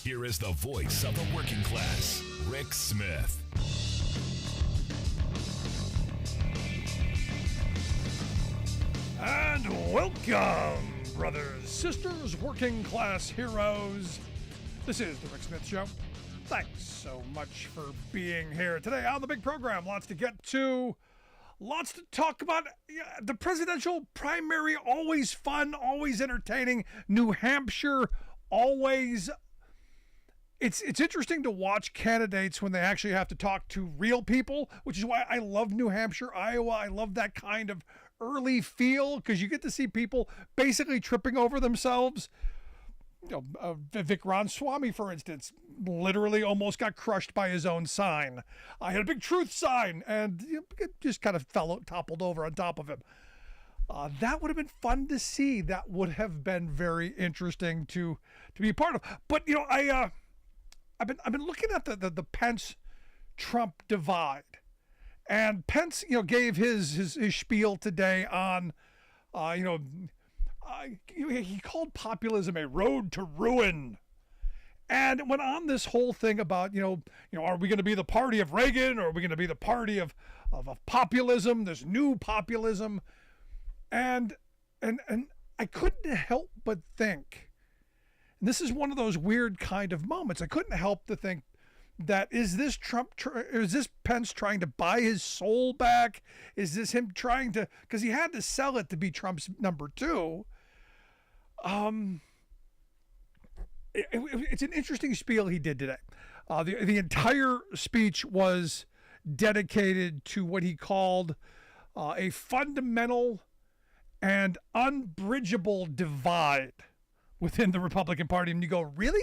Here is the voice of the working class, Rick Smith. And welcome, brothers, sisters, working class heroes. This is the Rick Smith Show. Thanks so much for being here today on the big program. Lots to get to, lots to talk about. The presidential primary, always fun, always entertaining. New Hampshire, always. It's interesting to watch candidates when they actually have to talk to real people, which is why I love New Hampshire, Iowa. I love that kind of early feel because you get to see people basically tripping over themselves. Vivek Ramaswamy, for instance, literally almost got crushed by his own sign. I had a big truth sign and it just kind of toppled over on top of him. That would have been fun to see. That would have been very interesting to be a part of. But I've been looking at the Pence-Trump divide, and Pence gave his spiel today on he called populism a road to ruin, and went on this whole thing about are we going to be the party of Reagan, or are we going to be the party of populism, this new populism, and I couldn't help but think. And this is one of those weird kind of moments. I couldn't help to think that is this Pence trying to buy his soul back? Is this him trying to, because he had to sell it to be Trump's number two. It's an interesting spiel he did today. The entire speech was dedicated to what he called a fundamental and unbridgeable divide within the Republican Party. And you go, really?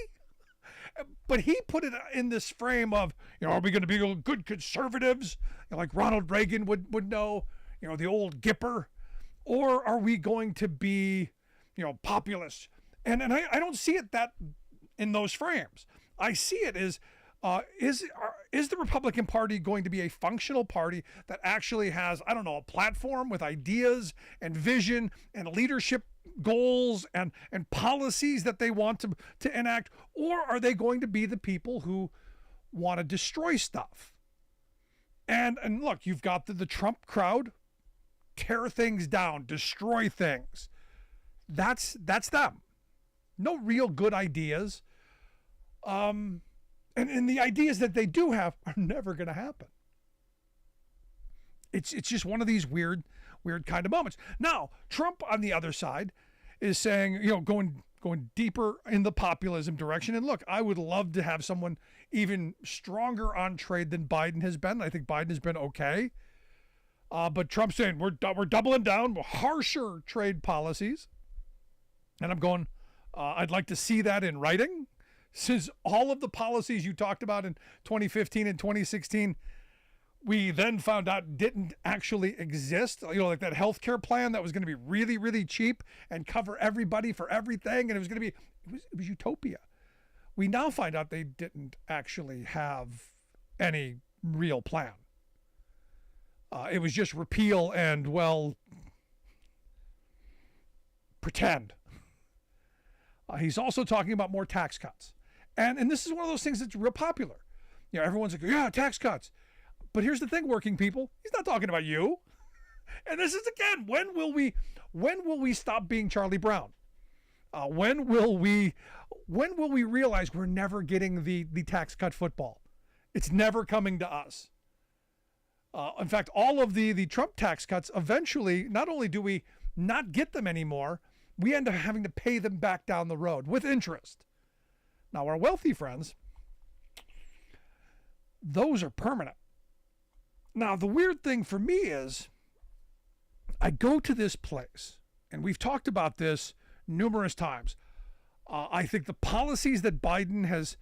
But he put it in this frame of, are we going to be good conservatives, like Ronald Reagan would know, the old Gipper, or are we going to be, populists? And I don't see it that in those frames. I see it as, is the Republican Party going to be a functional party that actually has, a platform with ideas and vision and leadership goals and policies that they want to enact? Or are they going to be the people who want to destroy stuff? And look, you've got the Trump crowd, tear things down, destroy things. That's them. No real good ideas. And the ideas that they do have are never going to happen. It's just one of these weird kind of moments. Now, Trump on the other side is saying, going deeper in the populism direction. And look, I would love to have someone even stronger on trade than Biden has been. I think Biden has been okay. But Trump's saying we're doubling down, harsher trade policies. And I'm going, I'd like to see that in writing. Since all of the policies you talked about in 2015 and 2016, we then found out didn't actually exist. Like that healthcare plan that was going to be really, really cheap and cover everybody for everything. And it was going to be, it was utopia. We now find out they didn't actually have any real plan. It was just repeal and, pretend. He's also talking about more tax cuts. And this is one of those things that's real popular. Everyone's like, yeah, tax cuts. But here's the thing, working people, he's not talking about you. And this is, again, when will we stop being Charlie Brown? When will we realize we're never getting the tax cut football? It's never coming to us. In fact, all of the Trump tax cuts, eventually, not only do we not get them anymore, we end up having to pay them back down the road with interest. Now, our wealthy friends, those are permanent. Now, the weird thing for me is I go to this place, and we've talked about this numerous times. I think the policies that Biden has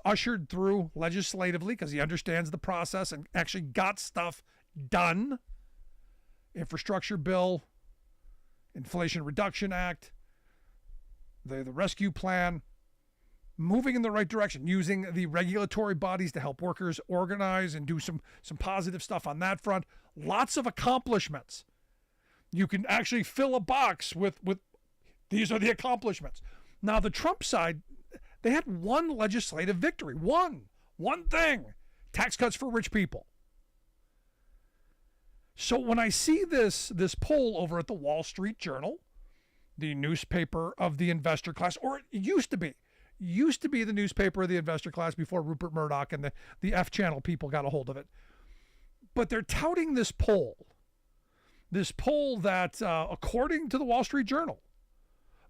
ushered through legislatively, because he understands the process and actually got stuff done, infrastructure bill, Inflation Reduction Act, the rescue plan, moving in the right direction, using the regulatory bodies to help workers organize and do some positive stuff on that front. Lots of accomplishments. You can actually fill a box with these are the accomplishments. Now, the Trump side, They had one legislative victory. One thing. Tax cuts for rich people. So when I see this poll over at the Wall Street Journal, the newspaper of the investor class, or it used to be the newspaper of the investor class before Rupert Murdoch and the F channel people got a hold of it. But they're touting this poll that, according to the Wall Street Journal,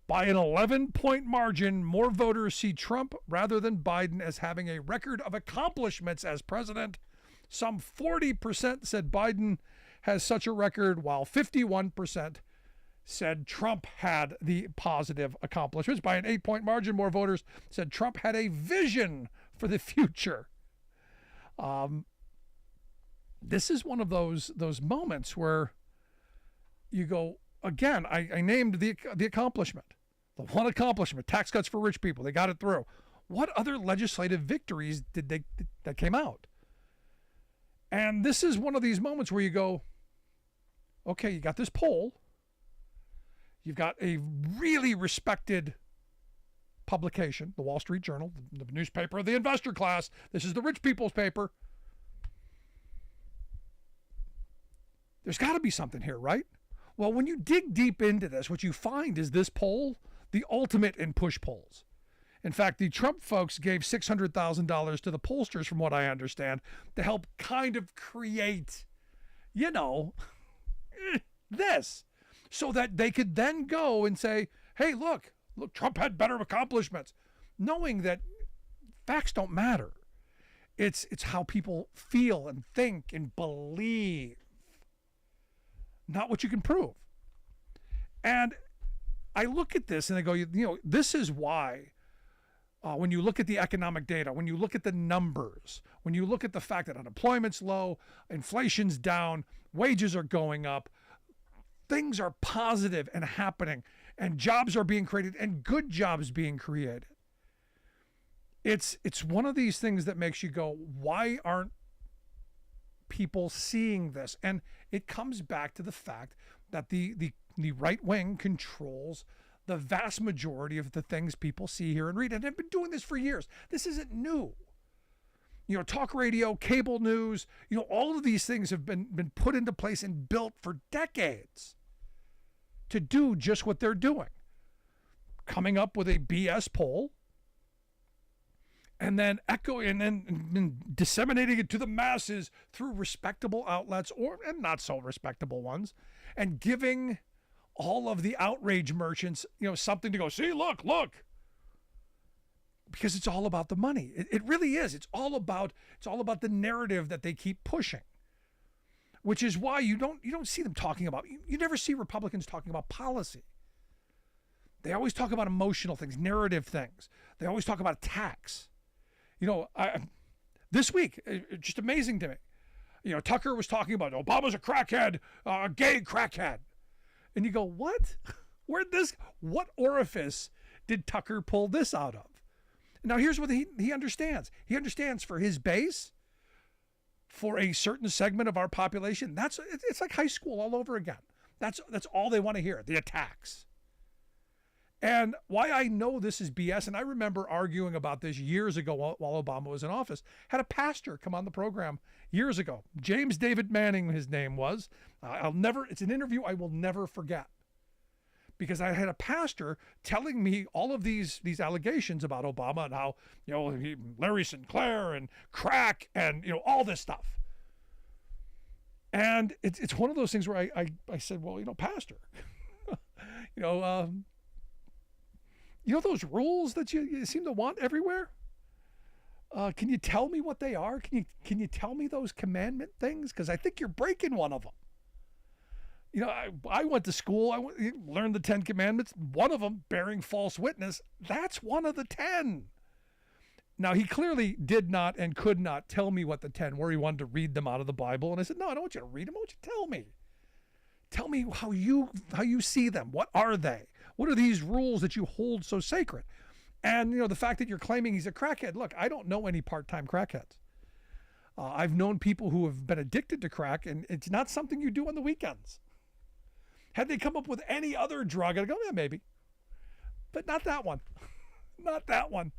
by an 11-point margin, more voters see Trump rather than Biden as having a record of accomplishments as president. Some 40% said Biden has such a record, while 51% said Trump had the positive accomplishments. By an 8-point margin, more voters said Trump had a vision for the future. This is one of those moments where you go, again, I named the accomplishment. The one accomplishment, tax cuts for rich people. They got it through. What other legislative victories that came out? And this is one of these moments where you go, okay, you got this poll. You've got a really respected publication, the Wall Street Journal, the newspaper of the investor class. This is the rich people's paper. There's got to be something here, right? Well, when you dig deep into this, what you find is this poll, the ultimate in push polls. In fact, the Trump folks gave $600,000 to the pollsters, from what I understand, to help kind of create, this, so that they could then go and say, hey, look, Trump had better accomplishments, knowing that facts don't matter. It's how people feel and think and believe, not what you can prove. And I look at this and I go, this is why when you look at the economic data, when you look at the numbers, when you look at the fact that unemployment's low, inflation's down, wages are going up, things are positive and happening, and jobs are being created, and good jobs being created. It's one of these things that makes you go, why aren't people seeing this? And it comes back to the fact that the right wing controls the vast majority of the things people see, hear, and read. And they've been doing this for years. This isn't new. Talk radio, cable news, all of these things have been put into place and built for decades to do just what they're doing. Coming up with a BS poll and then disseminating it to the masses through respectable outlets and not so respectable ones, and giving all of the outrage merchants, something to go, see, look, because it's all about the money. It really is. It's all about the narrative that they keep pushing, which is why you don't see them talking about, you never see Republicans talking about policy. They always talk about emotional things, narrative things. They always talk about tax. This week, it's just amazing to me. Tucker was talking about Obama's a crackhead, a gay crackhead. And you go, what? What orifice did Tucker pull this out of? Now, here's what he understands. He understands for his base, for a certain segment of our population, it's like high school all over again. That's all they want to hear, the attacks. And why I know this is BS, and I remember arguing about this years ago while Obama was in office, had a pastor come on the program years ago. James David Manning, his name was. It's an interview I will never forget, because I had a pastor telling me all of these allegations about Obama and how, Larry Sinclair and crack and, all this stuff. And it's one of those things where I said, well, pastor, those rules that you seem to want everywhere? Can you tell me what they are? Can you tell me those commandment things? Because I think you're breaking one of them. I went to school. I learned the 10 Commandments. One of them, bearing false witness, that's one of the 10. Now, he clearly did not and could not tell me what the 10 were. He wanted to read them out of the Bible. And I said, no, I don't want you to read them. I want you to tell me. Tell me how you see them. What are they? What are these rules that you hold so sacred? And, the fact that you're claiming he's a crackhead. Look, I don't know any part-time crackheads. I've known people who have been addicted to crack, and it's not something you do on the weekends. Had they come up with any other drug, I'd go, yeah, maybe. But not that one. Not that one.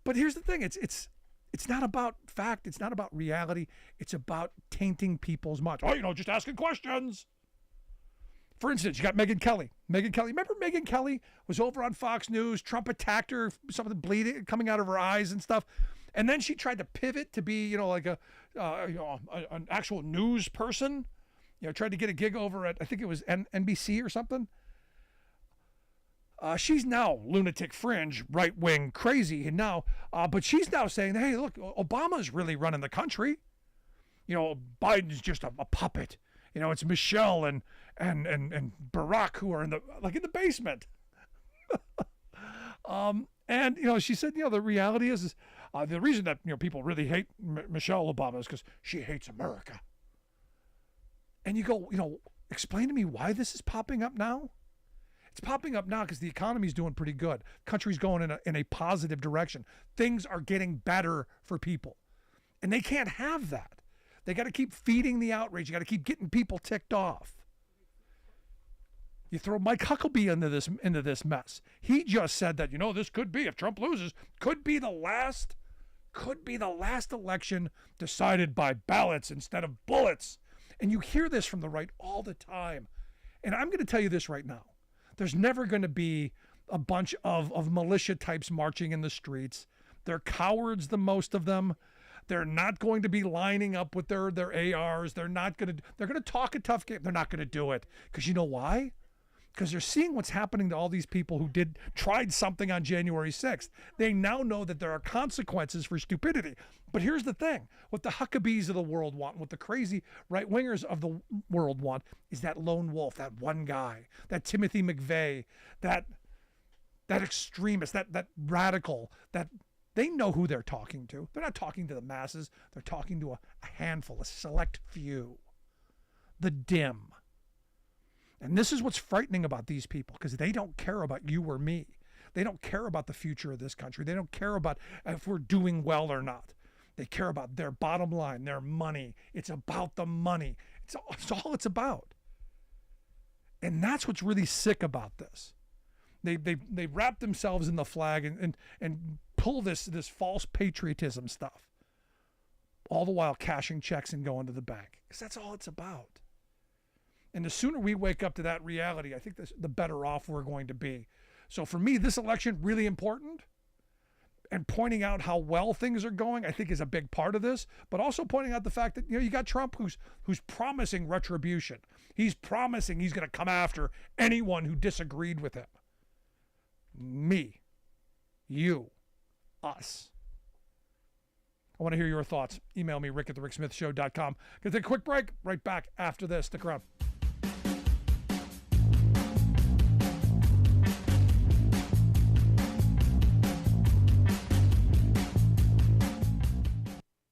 But here's the thing: it's not about fact. It's not about reality. It's about tainting people's minds. Oh, just asking questions. For instance, you got Megyn Kelly. Remember Megyn Kelly was over on Fox News. Trump attacked her, something bleeding coming out of her eyes and stuff. And then she tried to pivot to be, like an actual news person. Tried to get a gig over at, I think it was NBC or something. She's now lunatic fringe, right wing crazy, and now, but she's now saying, hey, look, Obama's really running the country. Biden's just a puppet. It's Michelle and Barack who are in the basement. And she said, the reality is the reason that people really hate Michelle Obama is because she hates America. And you go, explain to me why this is popping up now. It's popping up now because the economy's doing pretty good. Country's going in a positive direction. Things are getting better for people, and they can't have that. They got to keep feeding the outrage. You got to keep getting people ticked off. You throw Mike Huckabee into this mess. He just said that this could be, if Trump loses, could be the last election decided by ballots instead of bullets. And you hear this from the right all the time. And I'm going to tell you this right now. There's never going to be a bunch of militia types marching in the streets. They're cowards, the most of them. They're not going to be lining up with their ARs. They're going to talk a tough game. They're not going to do it. Because you know why? Because they're seeing what's happening to all these people who tried something on January 6th. They now know that there are consequences for stupidity. But here's the thing. What the Huckabees of the world want, what the crazy right-wingers of the world want, is that lone wolf, that one guy, that Timothy McVeigh, that extremist, that radical, that they know who they're talking to. They're not talking to the masses. They're talking to a handful, a select few, the dim. And this is what's frightening about these people, because they don't care about you or me. They don't care about the future of this country. They don't care about if we're doing well or not. They care about their bottom line, their money. It's about the money. It's all it's about. And that's what's really sick about this. They wrap themselves in the flag and pull this false patriotism stuff, all the while cashing checks and going to the bank, because that's all it's about. And the sooner we wake up to that reality, I think the better off we're going to be. So for me, this election, really important. And pointing out how well things are going, I think, is a big part of this. But also pointing out the fact that, you got Trump who's promising retribution. He's promising he's going to come after anyone who disagreed with him. Me. You. Us. I want to hear your thoughts. Email me, rick@thericksmithshow.com. Gonna take a quick break. Right back after this. Stick around.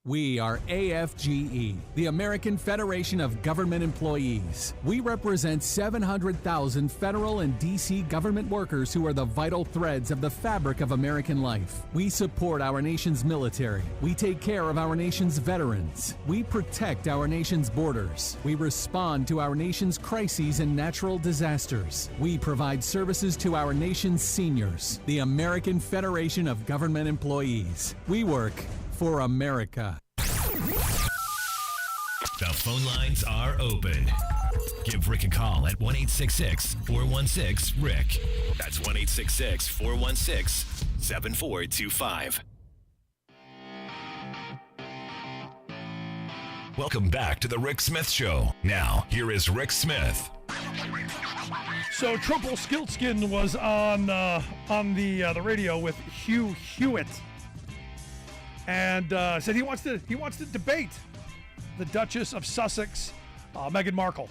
We are AFGE, the American Federation of Government Employees. We represent 700,000 federal and D.C. government workers who are the vital threads of the fabric of American life. We support our nation's military. We take care of our nation's veterans. We protect our nation's borders. We respond to our nation's crises and natural disasters. We provide services to our nation's seniors. The American Federation of Government Employees. We work for America. The phone lines are open. Give Rick a call at 1-866-416-RICK. That's 1-866-416-7425. Welcome back to the Rick Smith Show. Now, here is Rick Smith. So Trumpelstiltskin was on the radio with Hugh Hewitt, and said he wants to debate the Duchess of Sussex, Meghan Markle.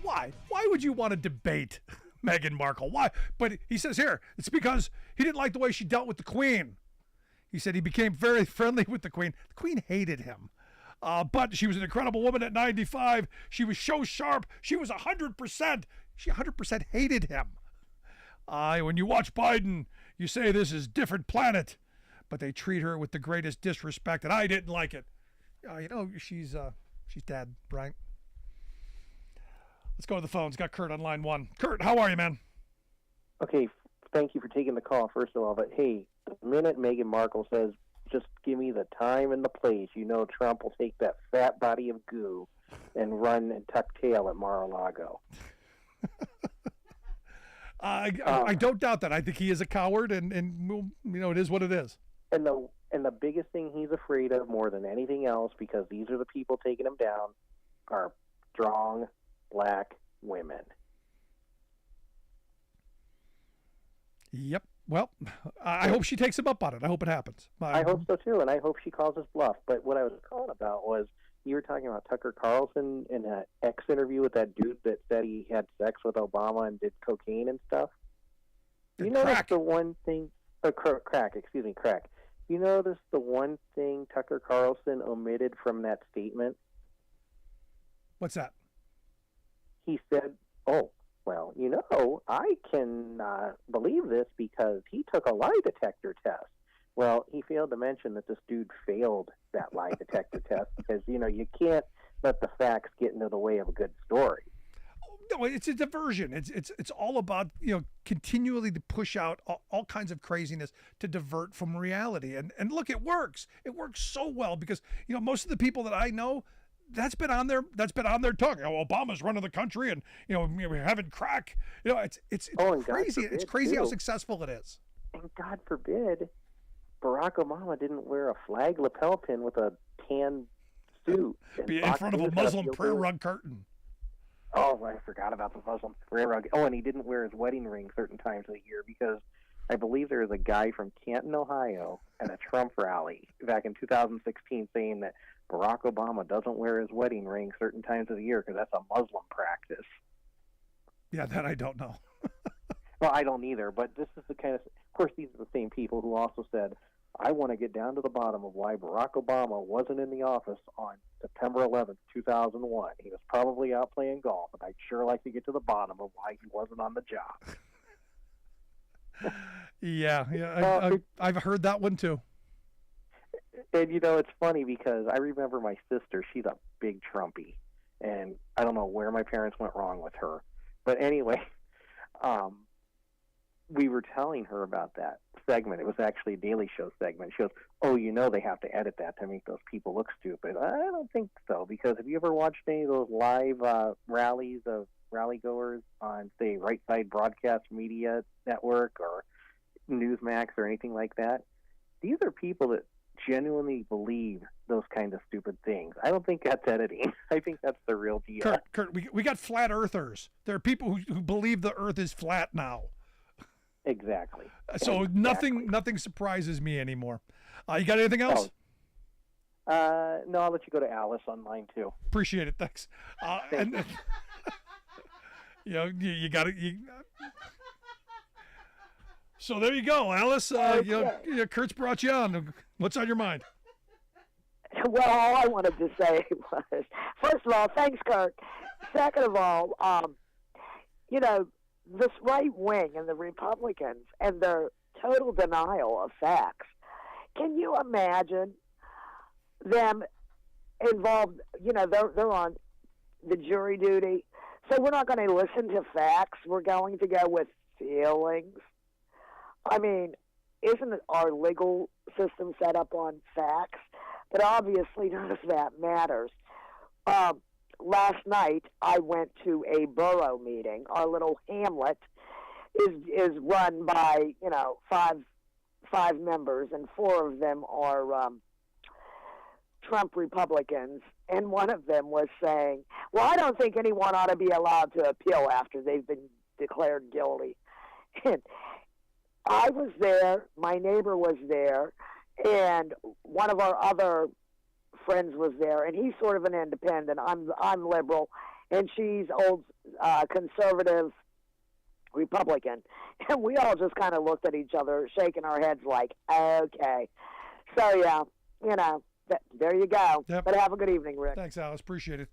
Why? Why would you want to debate Meghan Markle? Why? But he says here, it's because he didn't like the way she dealt with the Queen. He said he became very friendly with the Queen. The Queen hated him. But she was an incredible woman at 95. She was so sharp. She was 100%. She 100% hated him. When you watch Biden, you say this is different planet. But they treat her with the greatest disrespect, and I didn't like it. She's dead, right? Let's go to the phones. Got Kurt on line one. Kurt, how are you, man? Okay, thank you for taking the call, first of all. But hey, minute Meghan Markle says, just give me the time and the place, Trump will take that fat body of goo and run and tuck tail at Mar-a-Lago. I don't doubt that. I think he is a coward, and it is what it is. And the biggest thing he's afraid of more than anything else, because these are the people taking him down, are strong black women. Yep. Well, I hope she takes him up on it. I hope it happens. I hope so too, and I hope she calls his bluff. But what I was calling about was, you were talking about Tucker Carlson in an X interview with that dude that said he had sex with Obama and did cocaine and stuff. You notice the one thing, crack. You notice the one thing Tucker Carlson omitted from that statement? What's that? He said, well, I can believe this because he took a lie detector test. Well, he failed to mention that this dude failed that lie detector test because, you can't let the facts get into the way of a good story. No, it's a diversion. It's all about, continually to push out all kinds of craziness to divert from reality. And look, it works. It works so well because, most of the people that I know, that's been on their tongue. Obama's running the country, and we're having crack. It's crazy. It's crazy how successful it is. And God forbid, Barack Obama didn't wear a flag lapel pin with a tan suit. Be in front of a Muslim prayer rug curtain. Oh, I forgot about the Muslim prayer rug. Oh, and he didn't wear his wedding ring certain times of the year because I believe there was a guy from Canton, Ohio, at a Trump rally back in 2016 saying that Barack Obama doesn't wear his wedding ring certain times of the year because that's a Muslim practice. Yeah, that I don't know. Well, I don't either, but this is the kind of course, these are the same people who also said, I want to get down to the bottom of why Barack Obama wasn't in the office on September 11th, 2001. He was probably out playing golf, and I'd sure like to get to the bottom of why he wasn't on the job. Yeah, I've heard that one too. And, it's funny because I remember my sister, she's a big Trumpy, and I don't know where my parents went wrong with her. But anyway, we were telling her about that segment. It was actually a Daily Show segment. She goes, they have to edit that to make those people look stupid. I don't think so, because have you ever watched any of those live rallies of rally-goers on, say, Right Side Broadcast Media Network or Newsmax or anything like that? These are people that genuinely believe those kind of stupid things. I don't think that's editing. I think that's the real deal. Kurt, we got flat earthers. There are people who believe the earth is flat now. Exactly. So nothing surprises me anymore. You got anything else? No, I'll let you go to Alice on mine too. Appreciate it. Thanks. Thank you. You got it. So there you go, Alice. Kurt's brought you on. What's on your mind? Well, all I wanted to say was, first of all, thanks, Kurt. Second of all, this right wing and the Republicans and their total denial of facts. Can you imagine them involved? They're on the jury duty, so we're not going to listen to facts. We're going to go with feelings. I mean, isn't our legal system set up on facts? But obviously none of that matters. Last night I went to a borough meeting. Our little hamlet is run by, five members, and four of them are Trump Republicans. And one of them was saying, well, I don't think anyone ought to be allowed to appeal after they've been declared guilty. And I was there, my neighbor was there, and one of our other friends was there, and he's sort of an independent. I'm liberal, and she's old conservative Republican. And we all just kind of looked at each other, shaking our heads like, okay. So, yeah, there you go. Yep. But have a good evening, Rick. Thanks, Alice. Appreciate it.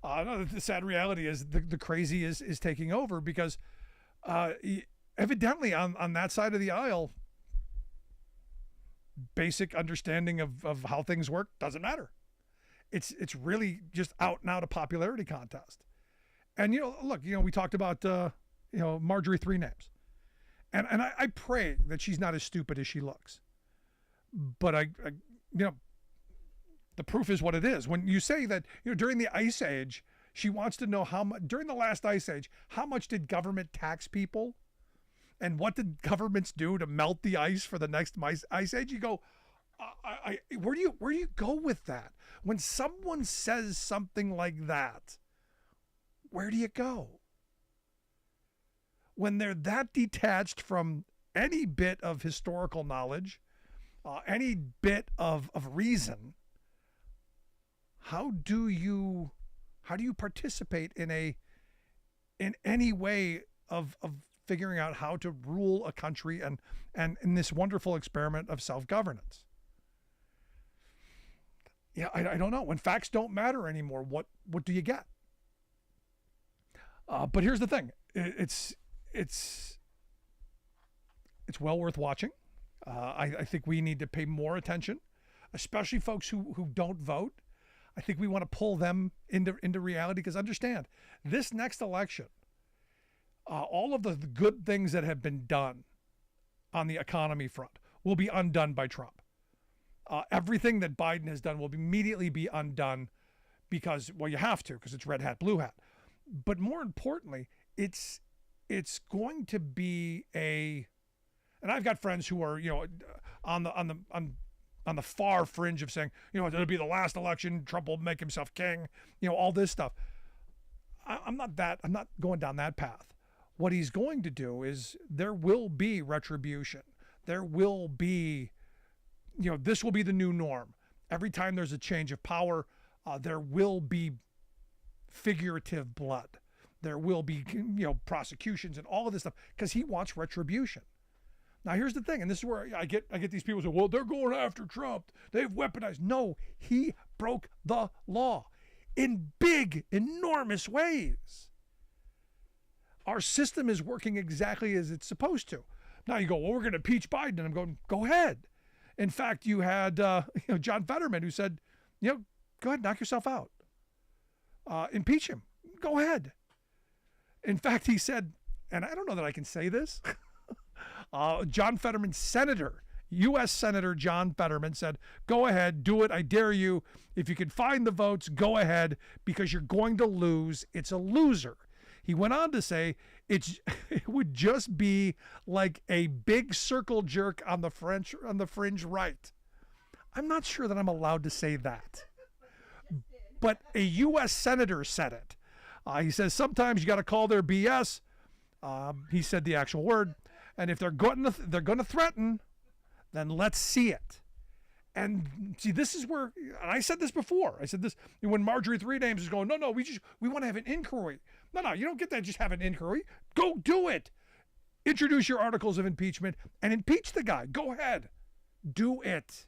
No, the sad reality is the crazy is taking over because evidently on that side of the aisle, basic understanding of how things work doesn't matter. It's really just out and out a popularity contest. And look, we talked about Marjorie Three Names, and I pray that she's not as stupid as she looks. But the proof is what it is. When you say that, during the Ice Age, she wants to know how much, during the last Ice Age, how much did government tax people? And what did governments do to melt the ice for the next Ice Age? You go, where do you go with that? When someone says something like that, where do you go? When they're that detached from any bit of historical knowledge, any bit of reason, how do you participate in any way of figuring out how to rule a country and in this wonderful experiment of self-governance? Yeah, I don't know. When facts don't matter anymore, what do you get? But here's the thing: it's well worth watching. I think we need to pay more attention, especially folks who don't vote. I think we want to pull them into reality, because understand, this next election, all of the good things that have been done on the economy front will be undone by Trump. Everything that Biden has done will immediately be undone because, well, you have to, because it's red hat, blue hat. But more importantly, it's going to be and I've got friends who are, on the far fringe of saying, it'll be the last election, Trump will make himself king, all this stuff. I'm not going down that path. What he's going to do is there will be retribution. There will be, this will be the new norm. Every time there's a change of power, there will be figurative blood. There will be, prosecutions and all of this stuff, because he wants retribution. Now, here's the thing, and this is where I get these people who say, well, they're going after Trump. They've weaponized. No, he broke the law in big, enormous ways. Our system is working exactly as it's supposed to. Now you go, well, we're going to impeach Biden. And I'm going, go ahead. In fact, you had John Fetterman who said, go ahead, knock yourself out. Impeach him. Go ahead. In fact, he said, and I don't know that I can say this, John Fetterman, U.S. Senator John Fetterman said, go ahead, do it. I dare you. If you can find the votes, go ahead, because you're going to lose. It's a loser. He went on to say it would just be like a big circle jerk on the fringe right. I'm not sure that I'm allowed to say that. But a U.S. Senator said it. He says sometimes you got to call their BS. He said the actual word. And if they're going to threaten, then let's see it. And see, this is where, and I said this before. I said this when Marjorie Three Names is going, no, we want to have an inquiry. No, you don't get that. Just have an inquiry. Go do it. Introduce your articles of impeachment and impeach the guy. Go ahead. Do it.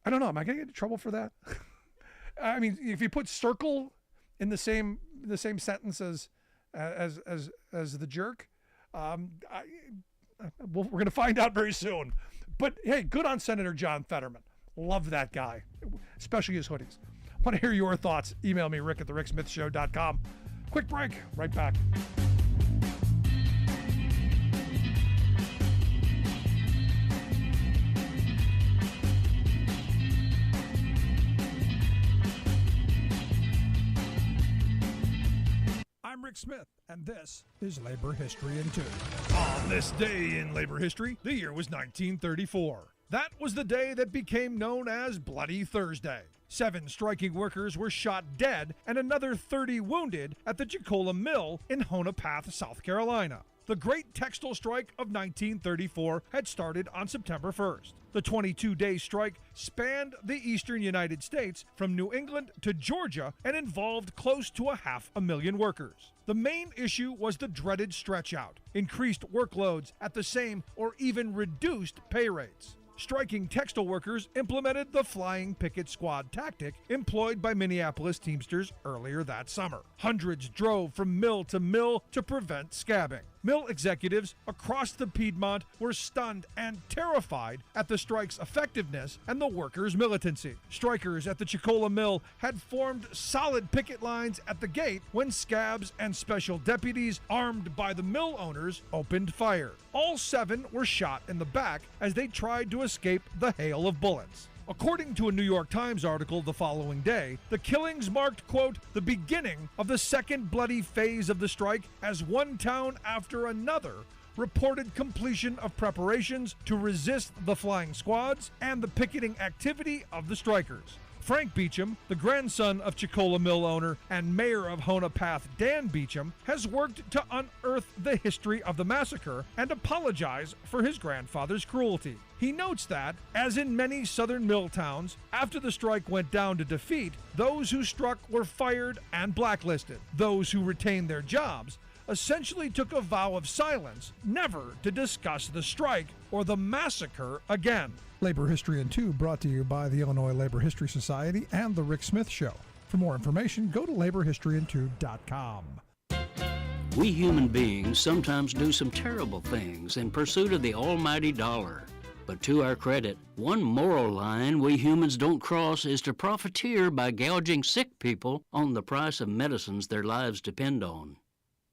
I don't know. Am I going to get in trouble for that? I mean, if you put circle in the same sentence as the jerk, we're going to find out very soon. But hey, good on Senator John Fetterman. Love that guy, especially his hoodies. Want to hear your thoughts? Email me, rick@thericksmithshow.com. Quick break. Right back. I'm Rick Smith, and this is Labor History in 2. On this day in labor history, the year was 1934. That was the day that became known as Bloody Thursday. 7 striking workers were shot dead and another 30 wounded at the Jacola Mill in Honapath, South Carolina. The Great Textile Strike of 1934 had started on September 1st. The 22-day strike spanned the eastern United States from New England to Georgia and involved close to 500,000 workers. The main issue was the dreaded stretch-out, increased workloads at the same or even reduced pay rates. Striking textile workers implemented the flying picket squad tactic employed by Minneapolis Teamsters earlier that summer. Hundreds drove from mill to prevent scabbing. Mill executives across the Piedmont were stunned and terrified at the strike's effectiveness and the workers' militancy. Strikers at the Chicola Mill had formed solid picket lines at the gate when scabs and special deputies, armed by the mill owners, opened fire. All 7 were shot in the back as they tried to escape the hail of bullets. According to a New York Times article the following day, the killings marked, quote, the beginning of the second bloody phase of the strike as one town after another reported completion of preparations to resist the flying squads and the picketing activity of the strikers. Frank Beecham, the grandson of Chicola Mill owner and mayor of Hona Path Dan Beecham, has worked to unearth the history of the massacre and apologize for his grandfather's cruelty. He notes that, as in many southern mill towns, after the strike went down to defeat, those who struck were fired and blacklisted. Those who retained their jobs essentially took a vow of silence, never to discuss the strike or the massacre again. Labor History in 2 brought to you by the Illinois Labor History Society and The Rick Smith Show. For more information, go to laborhistoryin2.com. We human beings sometimes do some terrible things in pursuit of the almighty dollar. But to our credit, one moral line we humans don't cross is to profiteer by gouging sick people on the price of medicines their lives depend on.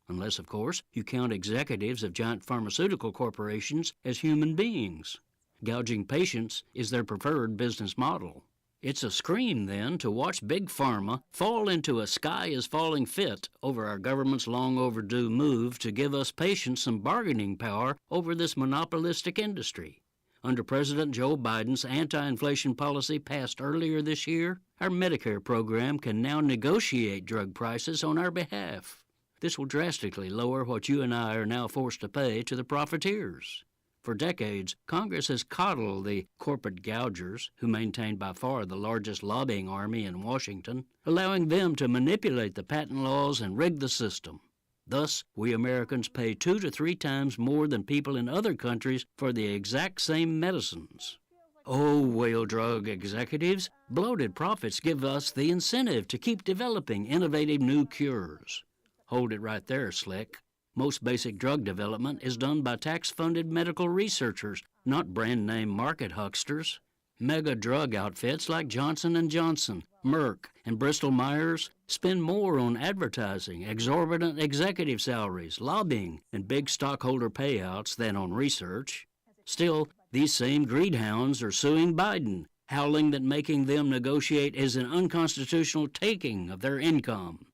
Unless, of course, you count executives of giant pharmaceutical corporations as human beings. Gouging patients is their preferred business model. It's a scream, then, to watch Big Pharma fall into a sky-is-falling fit over our government's long-overdue move to give us patients some bargaining power over this monopolistic industry. Under President Joe Biden's anti-inflation policy passed earlier this year, our Medicare program can now negotiate drug prices on our behalf. This will drastically lower what you and I are now forced to pay to the profiteers. For decades, Congress has coddled the corporate gougers, who maintain by far the largest lobbying army in Washington, allowing them to manipulate the patent laws and rig the system. Thus, we Americans pay 2 to 3 times more than people in other countries for the exact same medicines. Oh, whale drug executives, bloated profits give us the incentive to keep developing innovative new cures. Hold it right there, Slick. Most basic drug development is done by tax-funded medical researchers, not brand-name market hucksters. Mega drug outfits like Johnson & Johnson, Merck, and Bristol-Myers spend more on advertising, exorbitant executive salaries, lobbying, and big stockholder payouts than on research. Still, these same greedhounds are suing Biden, howling that making them negotiate is an unconstitutional taking of their income.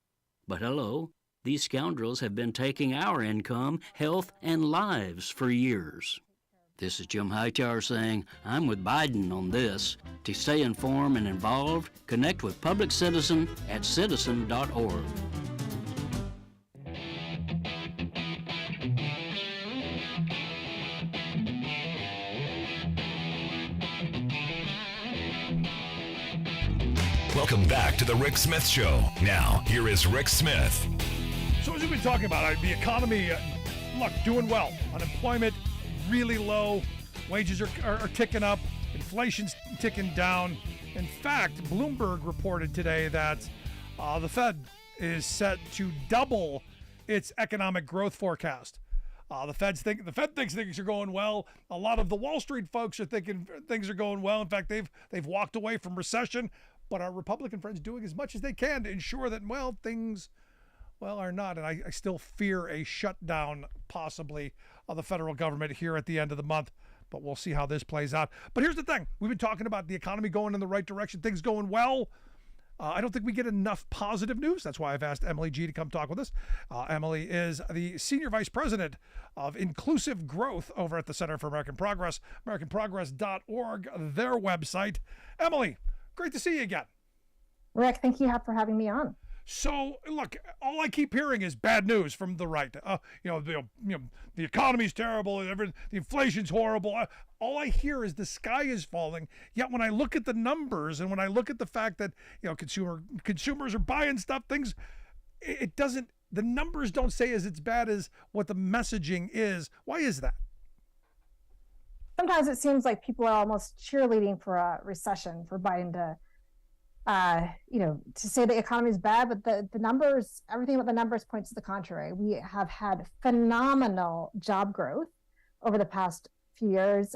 But hello. These scoundrels have been taking our income, health, and lives for years. This is Jim Hightower saying, I'm with Biden on this. To stay informed and involved, connect with Public Citizen at citizen.org. Welcome back to the Rick Smith Show. Now, here is Rick Smith. So as we've been talking about, the economy, look, doing well. Unemployment really low. Wages are ticking up. Inflation's ticking down. In fact, Bloomberg reported today that the Fed is set to double its economic growth forecast. The Fed thinks things are going well. A lot of the Wall Street folks are thinking things are going well. In fact, they've walked away from recession. But our Republican friends doing as much as they can to ensure that, things are not. And I still fear a shutdown, possibly, of the federal government here at the end of the month. But we'll see how this plays out. But here's the thing. We've been talking about the economy going in the right direction, things going well. I don't think we get enough positive news. That's why I've asked Emily G. to come talk with us. Emily is the Senior Vice President of Inclusive Growth over at the Center for American Progress, AmericanProgress.org, their website. Emily, great to see you again. Rick, thank you for having me on. So, look, all I keep hearing is bad news from the right. The economy's terrible, the inflation's horrible. All I hear is the sky is falling. Yet when I look at the numbers and when I look at the fact that consumers are buying stuff, the numbers don't say as it's bad as what the messaging is. Why is that? Sometimes it seems like people are almost cheerleading for a recession, for Biden to to say the economy is bad, but the numbers, everything about the numbers points to the contrary. We have had phenomenal job growth over the past few years.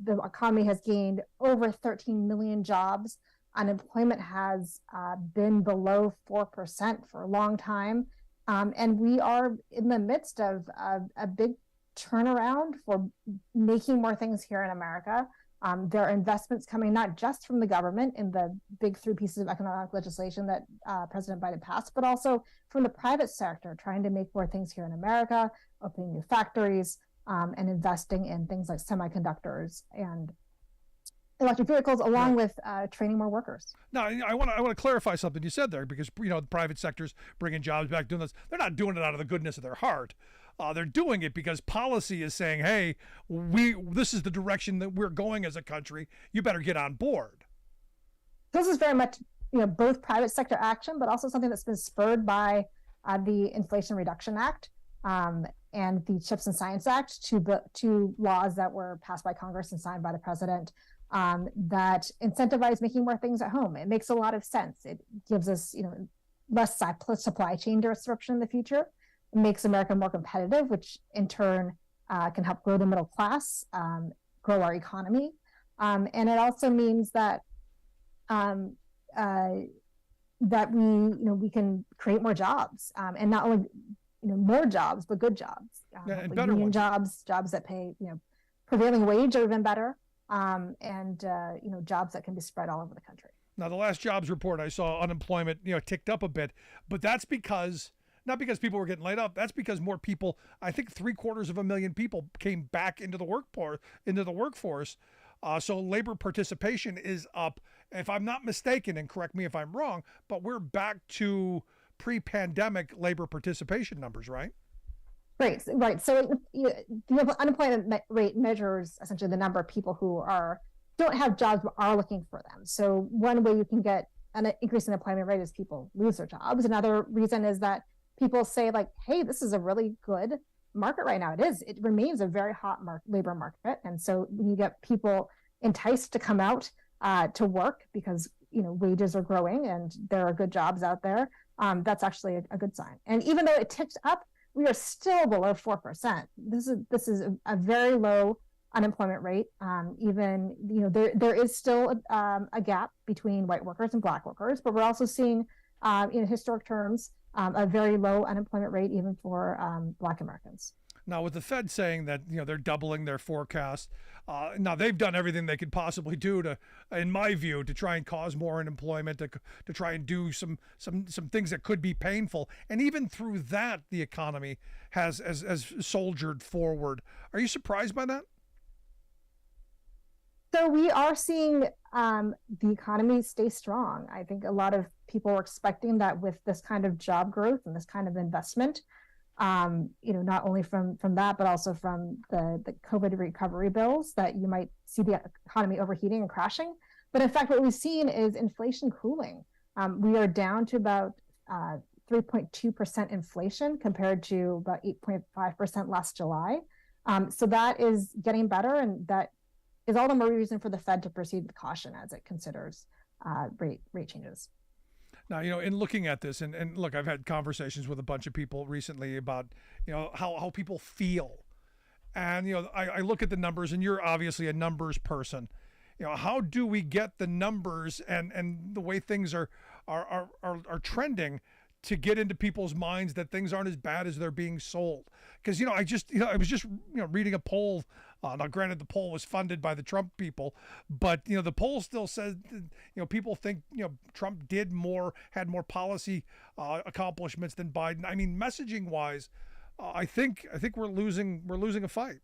The economy has gained over 13 million jobs. Unemployment has been below 4% for a long time. And we are in the midst of a big turnaround for making more things here in America. There are investments coming not just from the government in the big three pieces of economic legislation that President Biden passed, but also from the private sector, trying to make more things here in America, opening new factories, and investing in things like semiconductors and electric vehicles, along with training more workers. Now, I want to clarify something you said there, because the private sector's bringing jobs back, doing this. They're not doing it out of the goodness of their heart. They're doing it because policy is saying, hey, this is the direction that we're going as a country. You better get on board. This is very much both private sector action, but also something that's been spurred by the Inflation Reduction Act and the CHIPS and Science Act, two laws that were passed by Congress and signed by the president that incentivize making more things at home. It makes a lot of sense. It gives us less supply chain disruption in the future. It makes America more competitive, which in turn can help grow the middle class, grow our economy. And it also means that that we can create more jobs, and not only more jobs, but good jobs, and better union jobs that pay prevailing wage or even better, and jobs that can be spread all over the country. Now, the last jobs report I saw, unemployment ticked up a bit, but that's not because people were getting laid off. That's because more people, I think 750,000 people came back into the workforce. So labor participation is up. If I'm not mistaken, and correct me if I'm wrong, but we're back to pre-pandemic labor participation numbers, right? Right. So the unemployment rate measures essentially the number of people who don't have jobs but are looking for them. So one way you can get an increase in employment rate is people lose their jobs. Another reason is that people say, like, hey, this is a really good market right now. It remains a very hot labor market. And so when you get people enticed to come out to work because, wages are growing and there are good jobs out there, that's actually a good sign. And even though it ticked up, we are still below 4%. This is a very low unemployment rate. Even, there is still a gap between white workers and black workers, but we're also seeing, in historic terms, a very low unemployment rate even for Black Americans. Now, with the Fed saying that they're doubling their forecast, now they've done everything they could possibly do to, in my view, to try and cause more unemployment, to try and do some things that could be painful, and even through that, the economy has soldiered forward. Are you surprised by that? So we are seeing the economy stay strong. I think a lot of people were expecting that with this kind of job growth and this kind of investment, not only from that, but also from the COVID recovery bills, that you might see the economy overheating and crashing. But in fact, what we've seen is inflation cooling. We are down to about 3.2% inflation compared to about 8.5% last July. So that is getting better, and that is all the more reason for the Fed to proceed with caution as it considers rate changes. Now, in looking at this, and look, I've had conversations with a bunch of people recently about, how people feel. And, I look at the numbers, and you're obviously a numbers person. How do we get the numbers and the way things are trending to get into people's minds that things aren't as bad as they're being sold? Because, I was just reading a poll. Now, granted, the poll was funded by the Trump people, but the poll still says people think Trump had more policy accomplishments than Biden. I mean, messaging wise, I think we're losing a fight.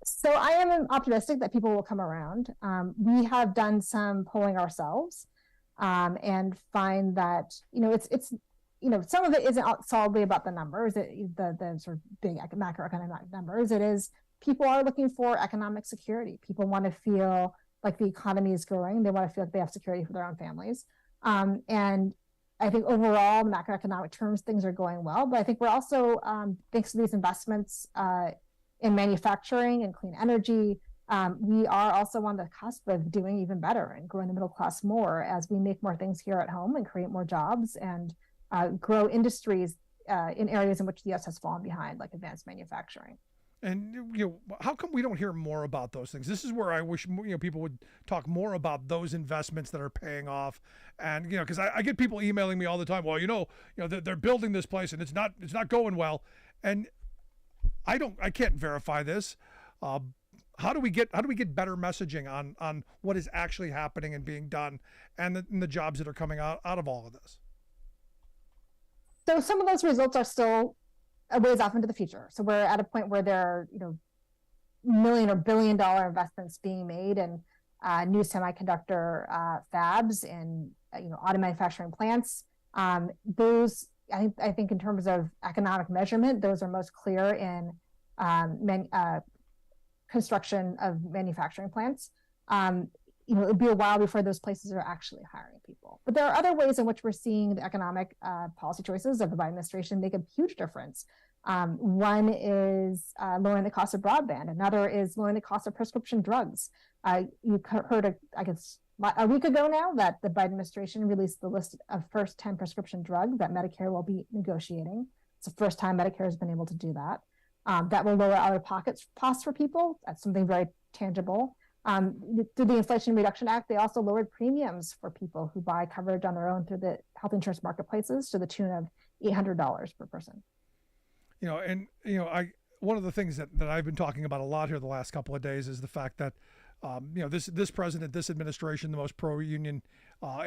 So I am optimistic that people will come around. We have done some polling ourselves, and find that it's some of it isn't solidly about the numbers, the sort of big macroeconomic numbers. It is, people are looking for economic security. People want to feel like the economy is growing. They want to feel like they have security for their own families. And I think overall, macroeconomic terms, things are going well. But I think we're also, thanks to these investments in manufacturing and clean energy, we are also on the cusp of doing even better and growing the middle class more as we make more things here at home and create more jobs and grow industries in areas in which the U.S. has fallen behind, like advanced manufacturing. And how come we don't hear more about those things? This is where I wish people would talk more about those investments that are paying off. And because I get people emailing me all the time. Well, they're building this place and it's not going well, and I can't verify this. How do we get better messaging on what is actually happening and being done, and the jobs that are coming out of all of this? So some of those results are still a ways off into the future. So we're at a point where there are, million or billion-dollar investments being made in new semiconductor fabs and auto manufacturing plants. Those, I think, in terms of economic measurement, those are most clear in construction of manufacturing plants. It'll be a while before those places are actually hiring people. But there are other ways in which we're seeing the economic policy choices of the Biden administration make a huge difference. One is lowering the cost of broadband. Another is lowering the cost of prescription drugs. You heard, I guess, a week ago now that the Biden administration released the list of first 10 prescription drugs that Medicare will be negotiating. It's the first time Medicare has been able to do that. That will lower out-of-pocket costs for people. That's something very tangible. Through the Inflation Reduction Act, they also lowered premiums for people who buy coverage on their own through the health insurance marketplaces to the tune of $800 per person. One of the things that I've been talking about a lot here the last couple of days is the fact that this president, this administration, the most pro-union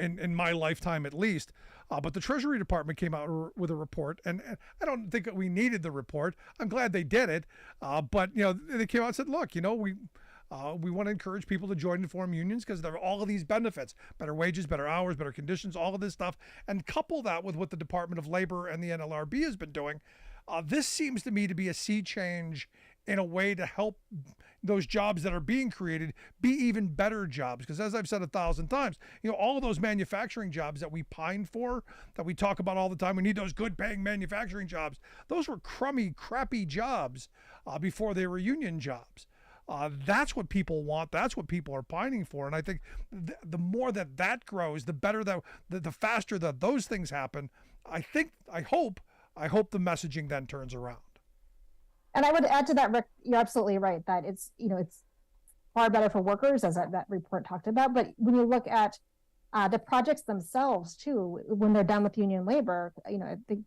in my lifetime at least. But the Treasury Department came out with a report, and I don't think that we needed the report. I'm glad they did it. But they came out and said, look, we want to encourage people to join and form unions because there are all of these benefits: better wages, better hours, better conditions, all of this stuff. And couple that with what the Department of Labor and the NLRB has been doing. This seems to me to be a sea change in a way to help those jobs that are being created be even better jobs. Because as I've said 1,000 times, all of those manufacturing jobs that we pine for, that we talk about all the time, we need those good paying manufacturing jobs. Those were crummy, crappy jobs before they were union jobs. That's what people want. That's what people are pining for. And I think the more that grows, the better the faster that those things happen. I hope the messaging then turns around. And I would add to that, Rick, you're absolutely right that it's far better for workers, as that report talked about. But when you look at the projects themselves too, when they're done with union labor, the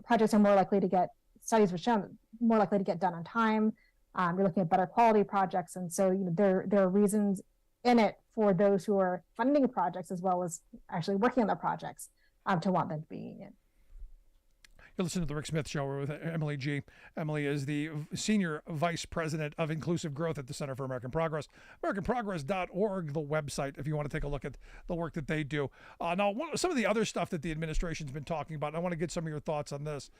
projects are more likely to get, studies have shown, more likely to get done on time. You're looking at better quality projects. And so there are reasons in it for those who are funding projects as well as actually working on the projects to want them to be union. You're listening to the Rick Smith Show. We're with Emily G. Emily is the Senior Vice President of Inclusive Growth at the Center for American Progress. AmericanProgress.org, the website, if you want to take a look at the work that they do. Now, some of the other stuff that the administration's been talking about, and I want to get some of your thoughts on this.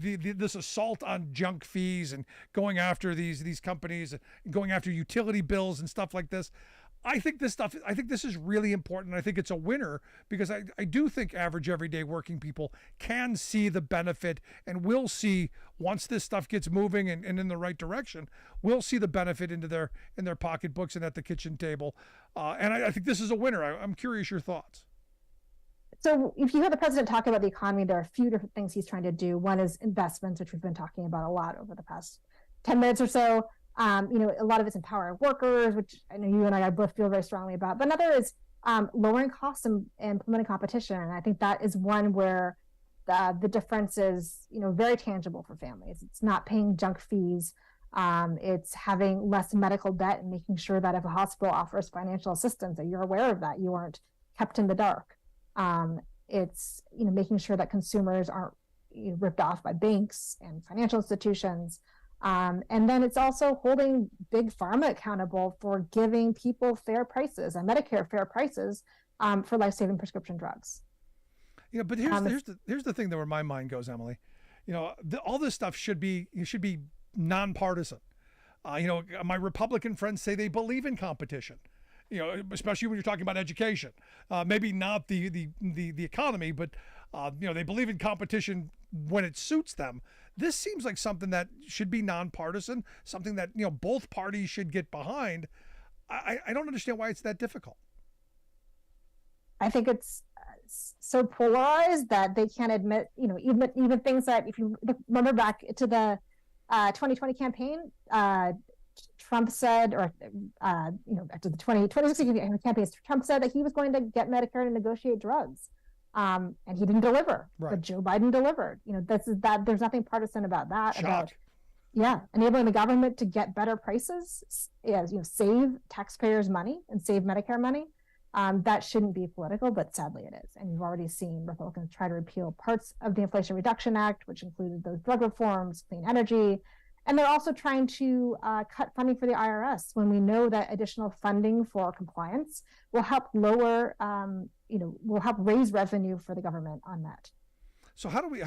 This assault on junk fees and going after these companies, and going after utility bills and stuff like this. I think this is really important. I think it's a winner because I do think average everyday working people can see the benefit and will see, once this stuff gets moving and in the right direction, we'll see the benefit in their pocketbooks and at the kitchen table. And I think this is a winner. I'm curious your thoughts. So if you hear the president talk about the economy, there are a few different things he's trying to do. One is investments, which we've been talking about a lot over the past 10 minutes or so. A lot of it's empowering workers, which I know you and I both feel very strongly about. But another is lowering costs and promoting competition. And I think that is one where the difference is, very tangible for families. It's not paying junk fees. It's having less medical debt and making sure that if a hospital offers financial assistance, that you're aware of that. You aren't kept in the dark. It's making sure that consumers aren't ripped off by banks and financial institutions. And then it's also holding big pharma accountable for giving people fair prices and Medicare fair prices for life-saving prescription drugs. But here's the thing that where my mind goes, Emily. All this stuff should be nonpartisan. My Republican friends say they believe in competition. Especially when you're talking about education, maybe not the economy, but they believe in competition when it suits them, This seems like something that should be nonpartisan, something that, both parties should get behind. I don't understand why it's that difficult. I think it's so polarized that they can't admit, even things that, if you remember back to the 2020 campaign, Trump said, or after the 2016 campaign, Trump said that he was going to get Medicare to negotiate drugs, and he didn't deliver. Right. But Joe Biden delivered. There's nothing partisan about that. Shock. Enabling the government to get better prices, save taxpayers' money and save Medicare money. That shouldn't be political, but sadly it is. And you've already seen Republicans try to repeal parts of the Inflation Reduction Act, which included those drug reforms, clean energy. And they're also trying to cut funding for the IRS when we know that additional funding for compliance will help will help raise revenue for the government on that. So how do we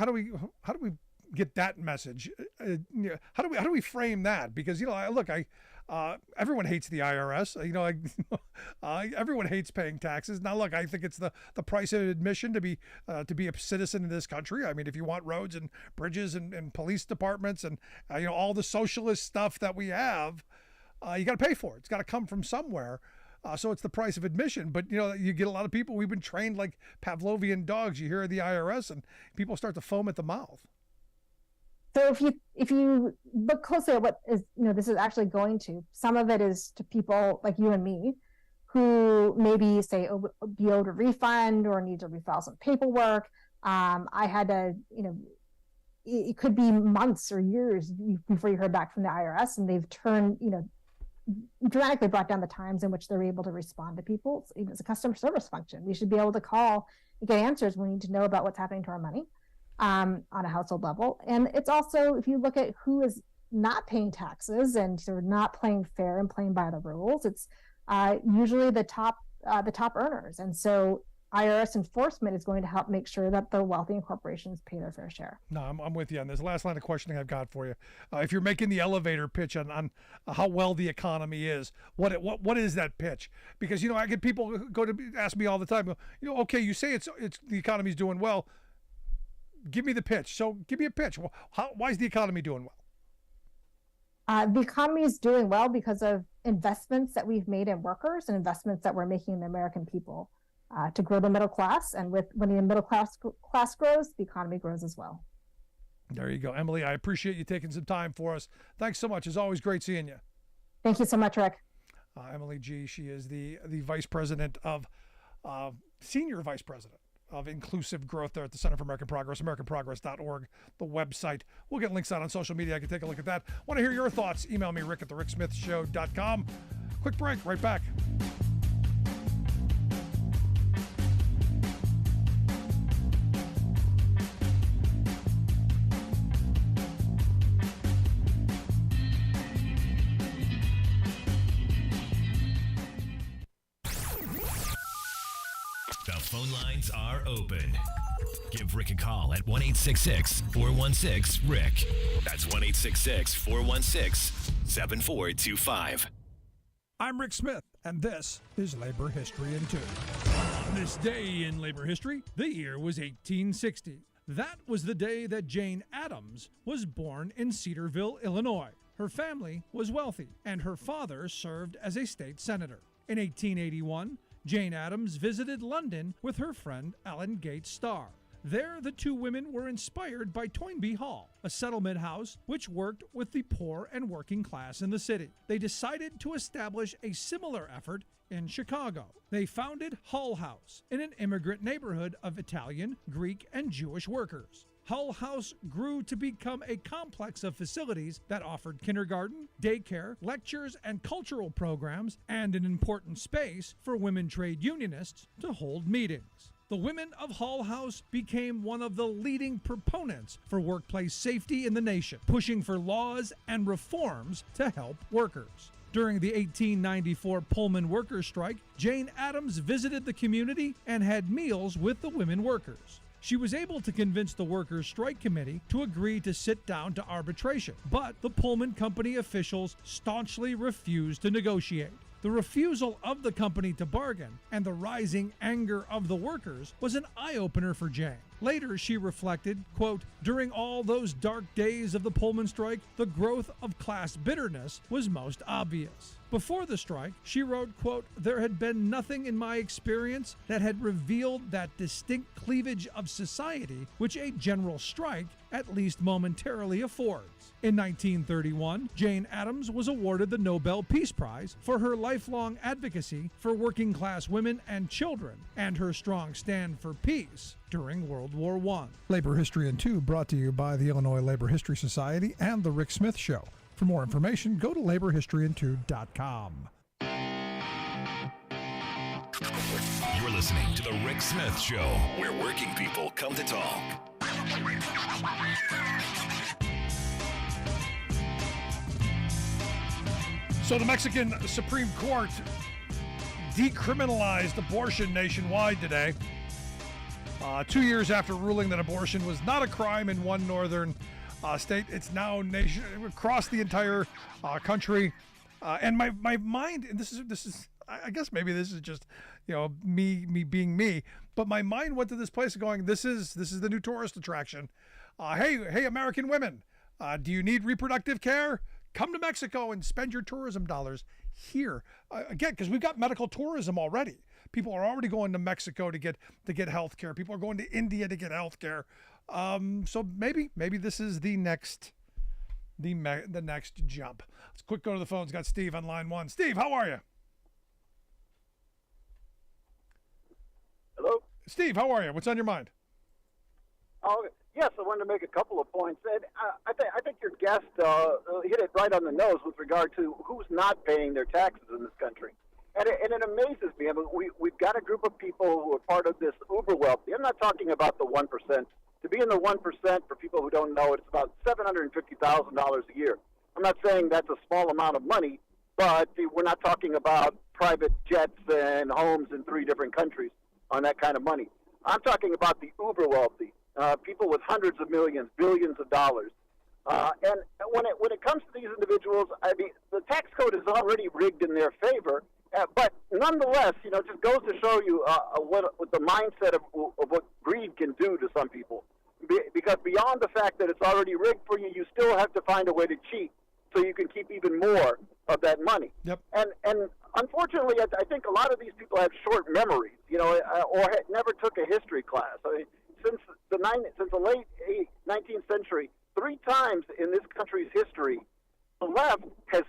get that message? How do we frame that? Because everyone hates the IRS. Everyone hates paying taxes. Now, look, I think it's the price of admission to be a citizen in this country. I mean, if you want roads and bridges and police departments and all the socialist stuff that we have, you got to pay for it. It's got to come from somewhere. So it's the price of admission. But you get a lot of people. We've been trained like Pavlovian dogs. You hear the IRS, and people start to foam at the mouth. So if you look closely at what is this is actually going to, some of it is to people like you and me, who maybe say be owed a refund or need to refile some paperwork. I had to, it could be months or years before you heard back from the IRS, and they've turned, dramatically brought down the times in which they're able to respond to people. Even as a customer service function, we should be able to call and get answers. We need to know about what's happening to our money. On a household level. And it's also, if you look at who is not paying taxes and sort of not playing fair and playing by the rules, it's usually the top earners. And so IRS enforcement is going to help make sure that the wealthy and corporations pay their fair share. No, I'm with you on this. Last line of questioning I've got for you. If you're making the elevator pitch on how well the economy is, what is that pitch? Because I get people go to ask me all the time. Okay, you say it's the economy's doing well. Give me the pitch. So give me a pitch. Why is the economy doing well? The economy is doing well because of investments that we've made in workers and investments that we're making in the American people to grow the middle class. And when the middle class grows, the economy grows as well. There you go. Emily, I appreciate you taking some time for us. Thanks so much. It's always great seeing you. Thank you so much, Rick. Emily G., she is the vice president of, senior vice president of inclusive growth there at the Center for American Progress, americanprogress.org, the website. We'll get links out on social media. I can take a look at that. Want to hear your thoughts? Email me, rick@thericksmithshow.com. Quick break, right back. Phone lines are open. Give Rick a call at 1-866-416-RICK. That's 1-866-416-7425. I'm Rick Smith, and this is Labor History in 2. This day in labor history, the year was 1860. That was the day that Jane Addams was born in Cedarville, Illinois. Her family was wealthy, and her father served as a state senator. In 1881, Jane Addams visited London with her friend Ellen Gates Starr. There, the two women were inspired by Toynbee Hall, a settlement house which worked with the poor and working class in the city. They decided to establish a similar effort in Chicago. They founded Hull House in an immigrant neighborhood of Italian, Greek, and Jewish workers. Hull House grew to become a complex of facilities that offered kindergarten, daycare, lectures, and cultural programs, and an important space for women trade unionists to hold meetings. The women of Hull House became one of the leading proponents for workplace safety in the nation, pushing for laws and reforms to help workers. During the 1894 Pullman workers' strike, Jane Addams visited the community and had meals with the women workers. She was able to convince the Workers' Strike Committee to agree to sit down to arbitration, but the Pullman Company officials staunchly refused to negotiate. The refusal of the company to bargain and the rising anger of the workers was an eye-opener for Jane. Later, she reflected, quote, during all those dark days of the Pullman strike, the growth of class bitterness was most obvious. Before the strike, she wrote, quote, there had been nothing in my experience that had revealed that distinct cleavage of society which a general strike, at least momentarily, affords. In 1931, Jane Addams was awarded the Nobel Peace Prize for her lifelong advocacy for working class women and children and her strong stand for peace during World War I. Labor History in 2 brought to you by the Illinois Labor History Society and The Rick Smith Show. For more information, go to laborhistoryin2.com. You're listening to The Rick Smith Show, where working people come to talk. So the Mexican Supreme Court decriminalized abortion nationwide today. 2 years after ruling that abortion was not a crime in one northern state, it's now nation across the entire country. And my mind, and this is I guess maybe this is just me being me, but my mind went to this place going, this is the new tourist attraction. Hey American women, do you need reproductive care? Come to Mexico and spend your tourism dollars here. Again, because we've got medical tourism already. People are already going to Mexico to get health care. People are going to India to get health care. So maybe this is the next jump. Let's quick go to the phones. Got Steve on line 1. Steve, how are you? Hello? Steve, how are you? What's on your mind? Oh, yes, I wanted to make a couple of points. And I think your guest hit it right on the nose with regard to who's not paying their taxes in this country. And it amazes me. I mean, we've got a group of people who are part of this uber wealthy. I'm not talking about the 1%. To be in the 1%, for people who don't know, it's about $750,000 a year. I'm not saying that's a small amount of money, but we're not talking about private jets and homes in 3 different countries on that kind of money. I'm talking about the uber wealthy, people with hundreds of millions, billions of dollars. And when it comes to these individuals, I mean, the tax code is already rigged in their favor. But nonetheless, it just goes to show you what the mindset of what greed can do to some people. Because beyond the fact that it's already rigged for you, you still have to find a way to cheat so you can keep even more of that money. Yep. And unfortunately, I think a lot of these people have short memories, or never took a history class. I mean, since the late 19th century, 3 times in this country's history, the left has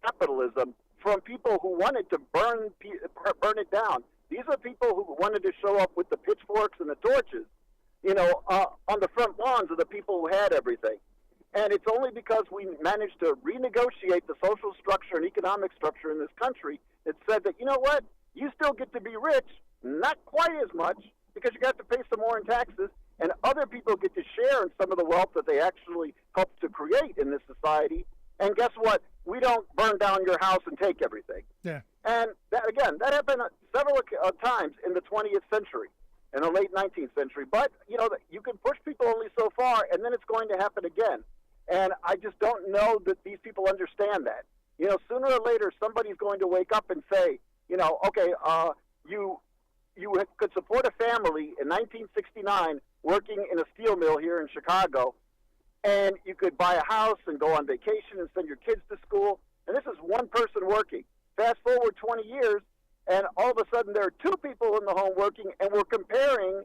capitalism from people who wanted to burn it down. These are people who wanted to show up with the pitchforks and the torches, on the front lawns of the people who had everything. And it's only because we managed to renegotiate the social structure and economic structure in this country that said that, you know what, you still get to be rich, not quite as much, because you got to pay some more in taxes, and other people get to share in some of the wealth that they actually helped to create in this society. And guess what? We don't burn down your house and take everything. Yeah. And that happened several times in the 20th century, in the late 19th century. But, you can push people only so far, and then it's going to happen again. And I just don't know that these people understand that. Sooner or later, somebody's going to wake up and say, okay, you could support a family in 1969 working in a steel mill here in Chicago, and you could buy a house and go on vacation and send your kids to school. And this is one person working. Fast forward 20 years, and all of a sudden there are 2 people in the home working, and we're comparing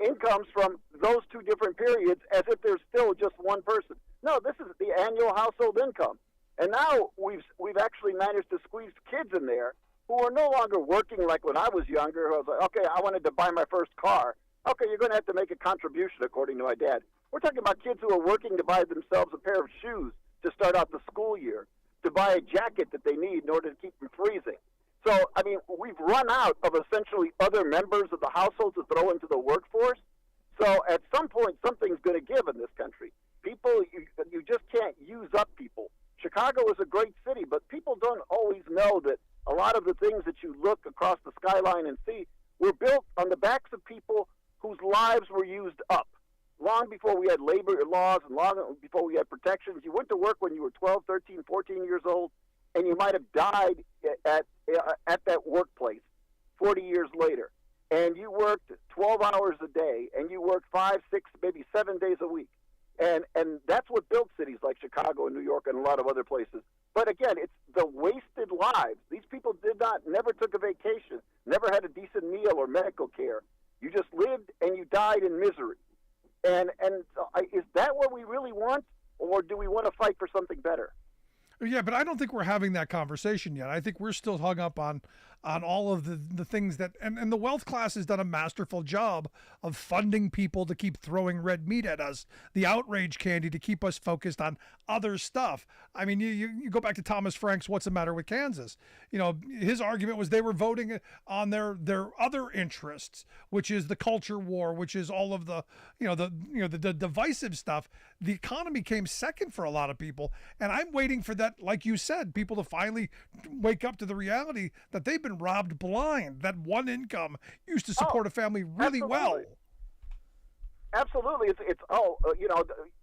incomes from those 2 different periods as if there's still just one person. No, this is the annual household income. And now we've actually managed to squeeze kids in there who are no longer working like when I was younger. I was like, okay, I wanted to buy my first car. Okay, you're going to have to make a contribution, according to my dad. We're talking about kids who are working to buy themselves a pair of shoes to start out the school year, to buy a jacket that they need in order to keep from freezing. So, I mean, we've run out of essentially other members of the household to throw into the workforce. So at some point, something's going to give in this country. People, you just can't use up people. Chicago is a great city, but people don't always know that a lot of the things that you look across the skyline and see were built on the backs of people whose lives were used up. Long before we had labor laws and long before we had protections, you went to work when you were 12, 13, 14 years old, and you might have died at that workplace 40 years later. and you worked 12 hours a day, and you worked 5, 6, maybe 7 days a week. And that's what built cities like Chicago and New York and a lot of other places. But again, it's the wasted lives. These people never took a vacation, never had a decent meal or medical care. You just lived and you died in misery. And is that what we really want, or do we want to fight for something better? Yeah, but I don't think we're having that conversation yet. I think we're still hung up on all of the things that, and the wealth class has done a masterful job of funding people to keep throwing red meat at us, the outrage candy to keep us focused on other stuff. I mean, you go back to Thomas Frank's "What's the Matter with Kansas?" You know, his argument was they were voting on their other interests, which is the culture war, which is all of the divisive stuff. The economy came second for a lot of people, and I'm waiting for that, like you said, people to finally wake up to the reality that they've been robbed blind, that one income used to support a family really well. Absolutely.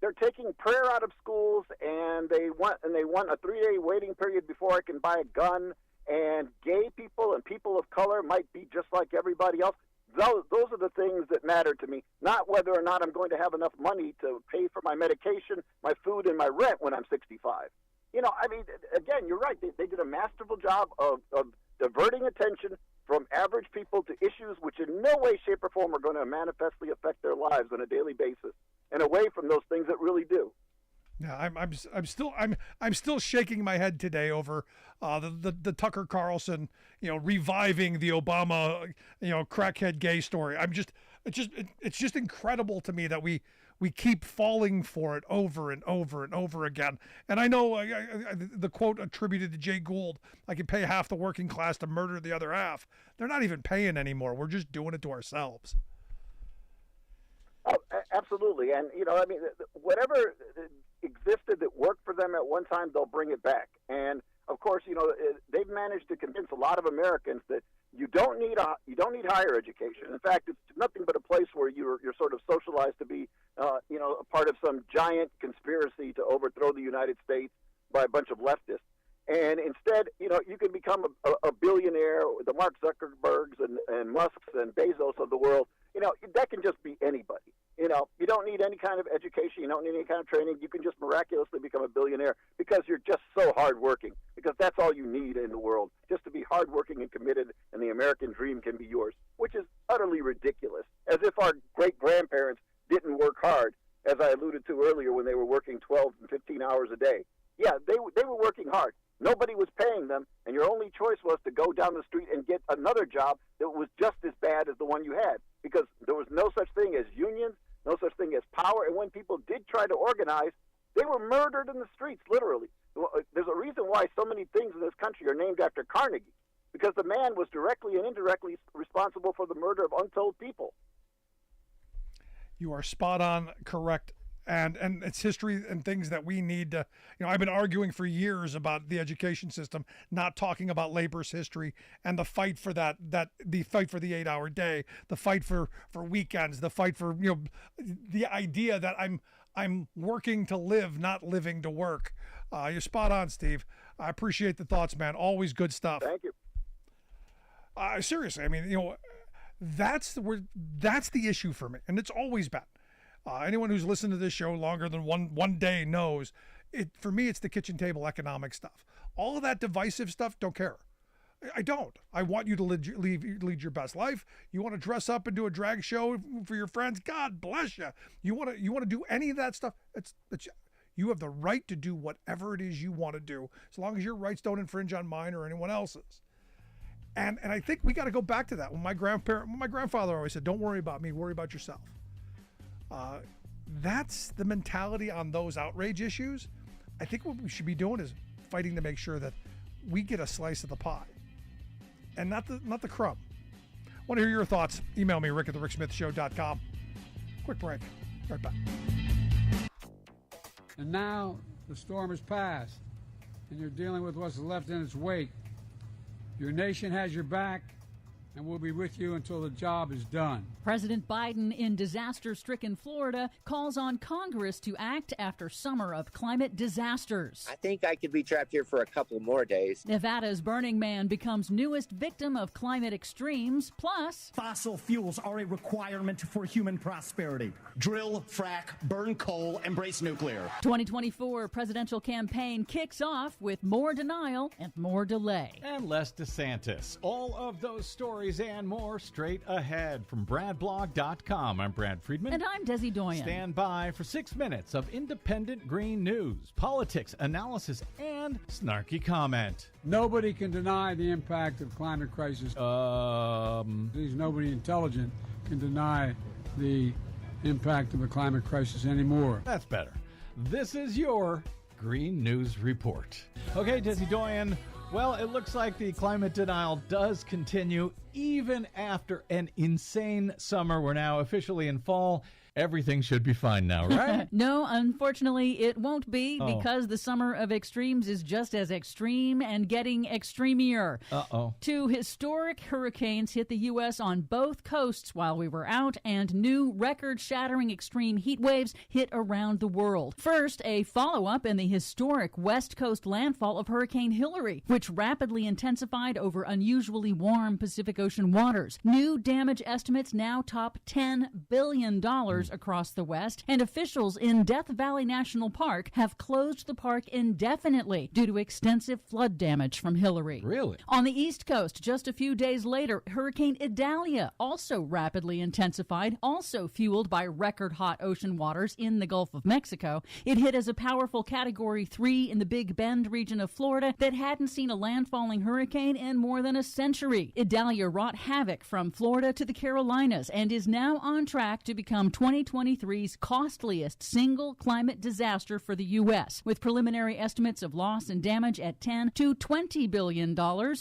They're taking prayer out of schools, and they want a 3-day waiting period before I can buy a gun, and gay people and people of color might be just like everybody else. Those are the things that matter to me, not whether or not I'm going to have enough money to pay for my medication, my food, and my rent when I'm 65. I mean, again, you're right. They did a masterful job of diverting attention from average people to issues which in no way, shape, or form are going to manifestly affect their lives on a daily basis, and away from those things that really do. Yeah, I'm still shaking my head today over the Tucker Carlson, reviving the Obama, crackhead gay story. It's just incredible to me that we keep falling for it over and over and over again. And I know the quote attributed to Jay Gould, I can pay half the working class to murder the other half. They're not even paying anymore. We're just doing it to ourselves. Oh, absolutely. And, whatever existed that worked for them at one time, they'll bring it back. And, of course, they've managed to convince a lot of Americans that you don't need higher education. In fact, it's nothing but a place where you're sort of socialized to be, a part of some giant conspiracy to overthrow the United States by a bunch of leftists. And instead, you can become a billionaire, the Mark Zuckerbergs and Musks and Bezos of the world. That can just be anybody. You don't need any kind of education. You don't need any kind of training. You can just miraculously become a billionaire because you're just so hardworking, because that's all you need in the world, just to be hardworking and committed, and the American dream can be yours, which is utterly ridiculous, as if our great-grandparents didn't work hard, as I alluded to earlier, when they were working 12 and 15 hours a day. Yeah, they were working hard. Nobody was paying them, and your only choice was to go down the street and get another job that was just as bad as the one you had, because there was no such thing as unions, no such thing as power, and when people did try to organize, they were murdered in the streets, literally. There's a reason why so many things in this country are named after Carnegie, because the man was directly and indirectly responsible for the murder of untold people. You are spot on correct. And it's history and things that we need to, I've been arguing for years about the education system, not talking about labor's history and the fight for the fight for the 8-hour day, the fight for weekends, the fight for, the idea that I'm working to live, not living to work. You're spot on, Steve. I appreciate the thoughts, man. Always good stuff. Thank you. Seriously, I mean, that's the issue for me, and it's always been. Anyone who's listened to this show longer than one day knows it. For me, it's the kitchen table economic stuff. All of that divisive stuff, don't care. I don't. I want you to lead your best life. You want to dress up and do a drag show for your friends? God bless you. You want to do any of that stuff? It's you have the right to do whatever it is you want to do, as long as your rights don't infringe on mine or anyone else's. And I think we got to go back to that. When my grandfather always said, "Don't worry about me. Worry about yourself." That's the mentality on those outrage issues. I think what we should be doing is fighting to make sure that we get a slice of the pie and not the crumb. Want to hear your thoughts? Email me, rick@thericksmithshow.com. Quick break. Right back. And now the storm has passed, and you're dealing with what's left in its wake. Your nation has your back, and we'll be with you until the job is done. President Biden in disaster-stricken Florida calls on Congress to act after summer of climate disasters. I think I could be trapped here for a couple more days. Nevada's Burning Man becomes newest victim of climate extremes. Plus, fossil fuels are a requirement for human prosperity. Drill, frack, burn coal, embrace nuclear. 2024 presidential campaign kicks off with more denial and more delay. And less DeSantis. All of those stories and more straight ahead from BradBlog.com. I'm Brad Friedman. And I'm Desi Doyen. Stand by for 6 minutes of independent green news, politics, analysis, and snarky comment. Nobody can deny the impact of climate crisis. There's nobody intelligent can deny the impact of the climate crisis anymore. That's better. This is your Green News Report. Okay, Desi Doyen. Well, it looks like the climate denial does continue even after an insane summer. We're now officially in fall. Everything should be fine now, right? No, unfortunately, it won't be because the summer of extremes is just as extreme and getting extremier. Uh-oh. 2 historic hurricanes hit the U.S. on both coasts while we were out, and new record-shattering extreme heat waves hit around the world. First, a follow-up in the historic West Coast landfall of Hurricane Hillary, which rapidly intensified over unusually warm Pacific Ocean waters. New damage estimates now top $10 billion across the West, and officials in Death Valley National Park have closed the park indefinitely due to extensive flood damage from Hillary. Really? On the East Coast, just a few days later, Hurricane Idalia also rapidly intensified, also fueled by record-hot ocean waters in the Gulf of Mexico. It hit as a powerful Category 3 in the Big Bend region of Florida that hadn't seen a landfalling hurricane in more than a century. Idalia wrought havoc from Florida to the Carolinas and is now on track to become 2023's costliest single climate disaster for the U.S., with preliminary estimates of loss and damage at $10 to $20 billion,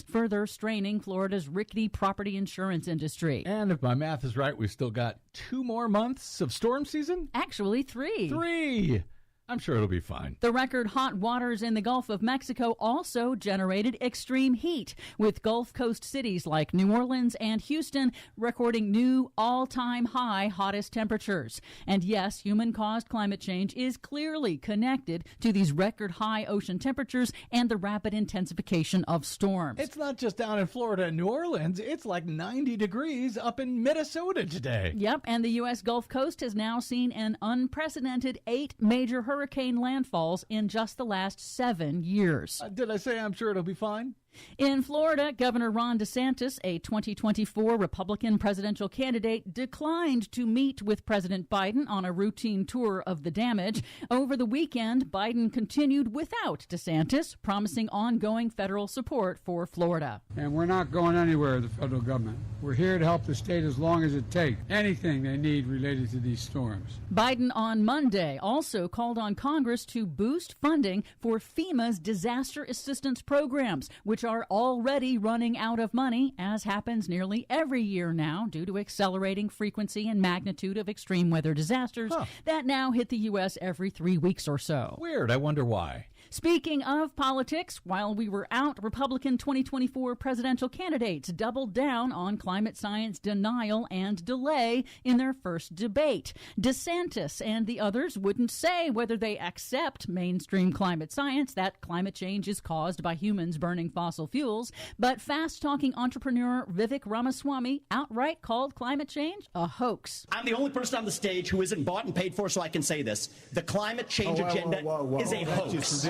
further straining Florida's rickety property insurance industry. And if my math is right, we've still got 2 more months of storm season? Actually, 3. 3! I'm sure it'll be fine. The record hot waters in the Gulf of Mexico also generated extreme heat, with Gulf Coast cities like New Orleans and Houston recording new all-time high hottest temperatures. And yes, human-caused climate change is clearly connected to these record high ocean temperatures and the rapid intensification of storms. It's not just down in Florida and New Orleans. It's like 90 degrees up in Minnesota today. Yep, and the U.S. Gulf Coast has now seen an unprecedented 8 major hurricanes landfalls in just the last 7 years. Did I say I'm sure it'll be fine? In Florida, Governor Ron DeSantis, a 2024 Republican presidential candidate, declined to meet with President Biden on a routine tour of the damage. Over the weekend, Biden continued without DeSantis, promising ongoing federal support for Florida. And we're not going anywhere, the federal government. We're here to help the state as long as it takes. Anything they need related to these storms. Biden on Monday also called on Congress to boost funding for FEMA's disaster assistance programs, which are already running out of money, as happens nearly every year now due to accelerating frequency and magnitude of extreme weather disasters that now hit the U.S. every 3 weeks or so. Weird. I wonder why. Speaking of politics, while we were out, Republican 2024 presidential candidates doubled down on climate science denial and delay in their first debate. DeSantis and the others wouldn't say whether they accept mainstream climate science, that climate change is caused by humans burning fossil fuels, but fast-talking entrepreneur Vivek Ramaswamy outright called climate change a hoax. I'm the only person on the stage who isn't bought and paid for, so I can say this. The climate change agenda is a hoax.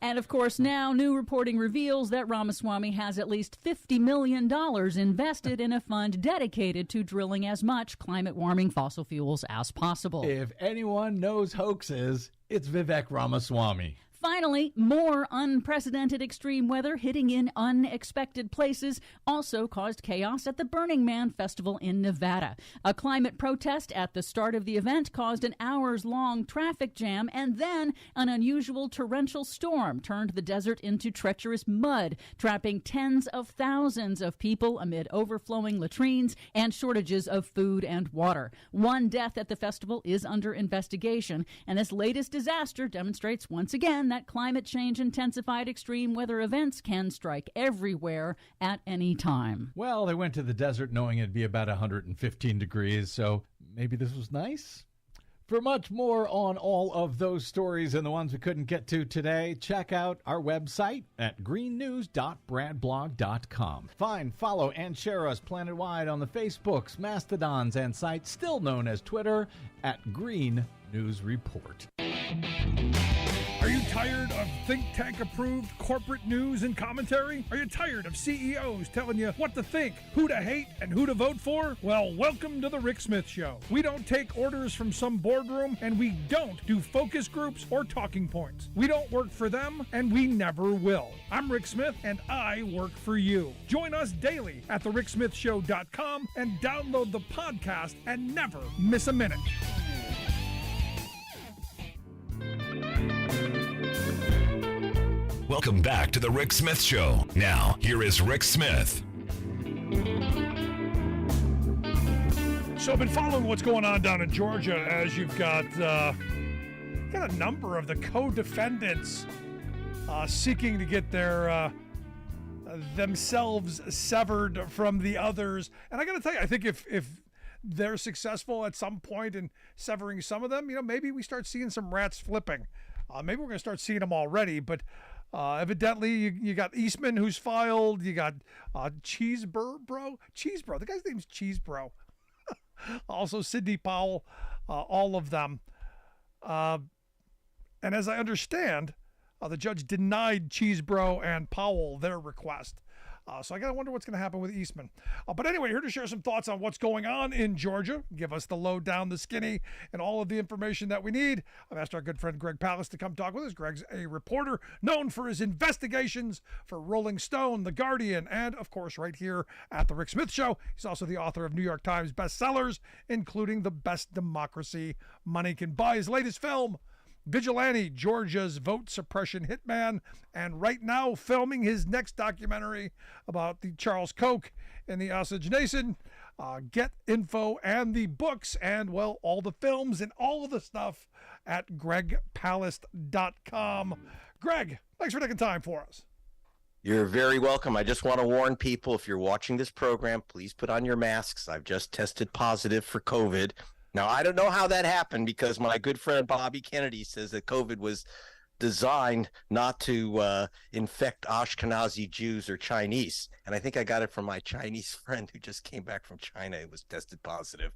And of course, now new reporting reveals that Ramaswamy has at least $50 million invested in a fund dedicated to drilling as much climate-warming fossil fuels as possible. If anyone knows hoaxes, it's Vivek Ramaswamy. Finally, more unprecedented extreme weather hitting in unexpected places also caused chaos at the Burning Man Festival in Nevada. A climate protest at the start of the event caused an hours-long traffic jam, and then an unusual torrential storm turned the desert into treacherous mud, trapping tens of thousands of people amid overflowing latrines and shortages of food and water. 1 death at the festival is under investigation, and this latest disaster demonstrates once again that climate change intensified extreme weather events can strike everywhere at any time. Well, they went to the desert knowing it'd be about 115 degrees, so maybe this was nice. For much more on all of those stories and the ones we couldn't get to today, check out our website at greennews.bradblog.com. Find, follow, and share us planet-wide on the Facebooks, Mastodons, and sites still known as Twitter at Green News Report. Are you tired of think tank approved corporate news and commentary? Are you tired of CEOs telling you what to think, who to hate, and who to vote for? Well, welcome to the Rick Smith Show. We don't take orders from some boardroom, and we don't do focus groups or talking points. We don't work for them, and we never will. I'm Rick Smith, and I work for you. Join us daily at thericksmithshow.com and download the podcast and never miss a minute. Welcome back to the Rick Smith Show. Now, here is Rick Smith. So I've been following what's going on down in Georgia as you've got a number of the co-defendants seeking to get their themselves severed from the others. And I got to tell you, I think if they're successful at some point in severing some of them, maybe we start seeing some rats flipping. Maybe we're going to start seeing them already, but evidently you got Eastman who's filed, you got Cheesebro, the guy's name's Cheesebro. Also Sidney Powell, all of them. And as I understand, the judge denied Cheesebro and Powell their request. So I got to wonder what's going to happen with Eastman. But anyway, here to share some thoughts on what's going on in Georgia, give us the lowdown, the skinny, and all of the information that we need. I've asked our good friend Greg Palast to come talk with us. Greg's a reporter known for his investigations for Rolling Stone, The Guardian, and, of course, right here at The Rick Smith Show. He's also the author of New York Times bestsellers, including The Best Democracy Money Can Buy. His latest film, Vigilante, Georgia's vote suppression hitman, and right now filming his next documentary about the Charles Koch and the Osage Nation. Get info and the books and, well, all the films and all of the stuff at gregpalast.com. Greg, thanks for taking time for us. You're very welcome. I just want to warn people, if you're watching this program, please put on your masks. I've just tested positive for COVID. Now, I don't know how that happened because my good friend Bobby Kennedy says that COVID was designed not to infect Ashkenazi Jews or Chinese. And I think I got it from my Chinese friend who just came back from China and was tested positive.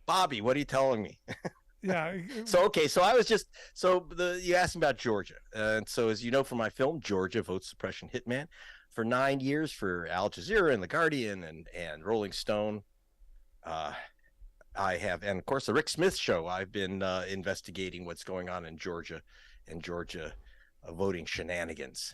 Bobby, what are you telling me? Yeah. So you asked me about Georgia. And so as you know from my film, Georgia, Vote Suppression Hitman, for 9 years for Al Jazeera and The Guardian and Rolling Stone, I have, and of course, the Rick Smith Show. I've been investigating what's going on in Georgia and Georgia voting shenanigans,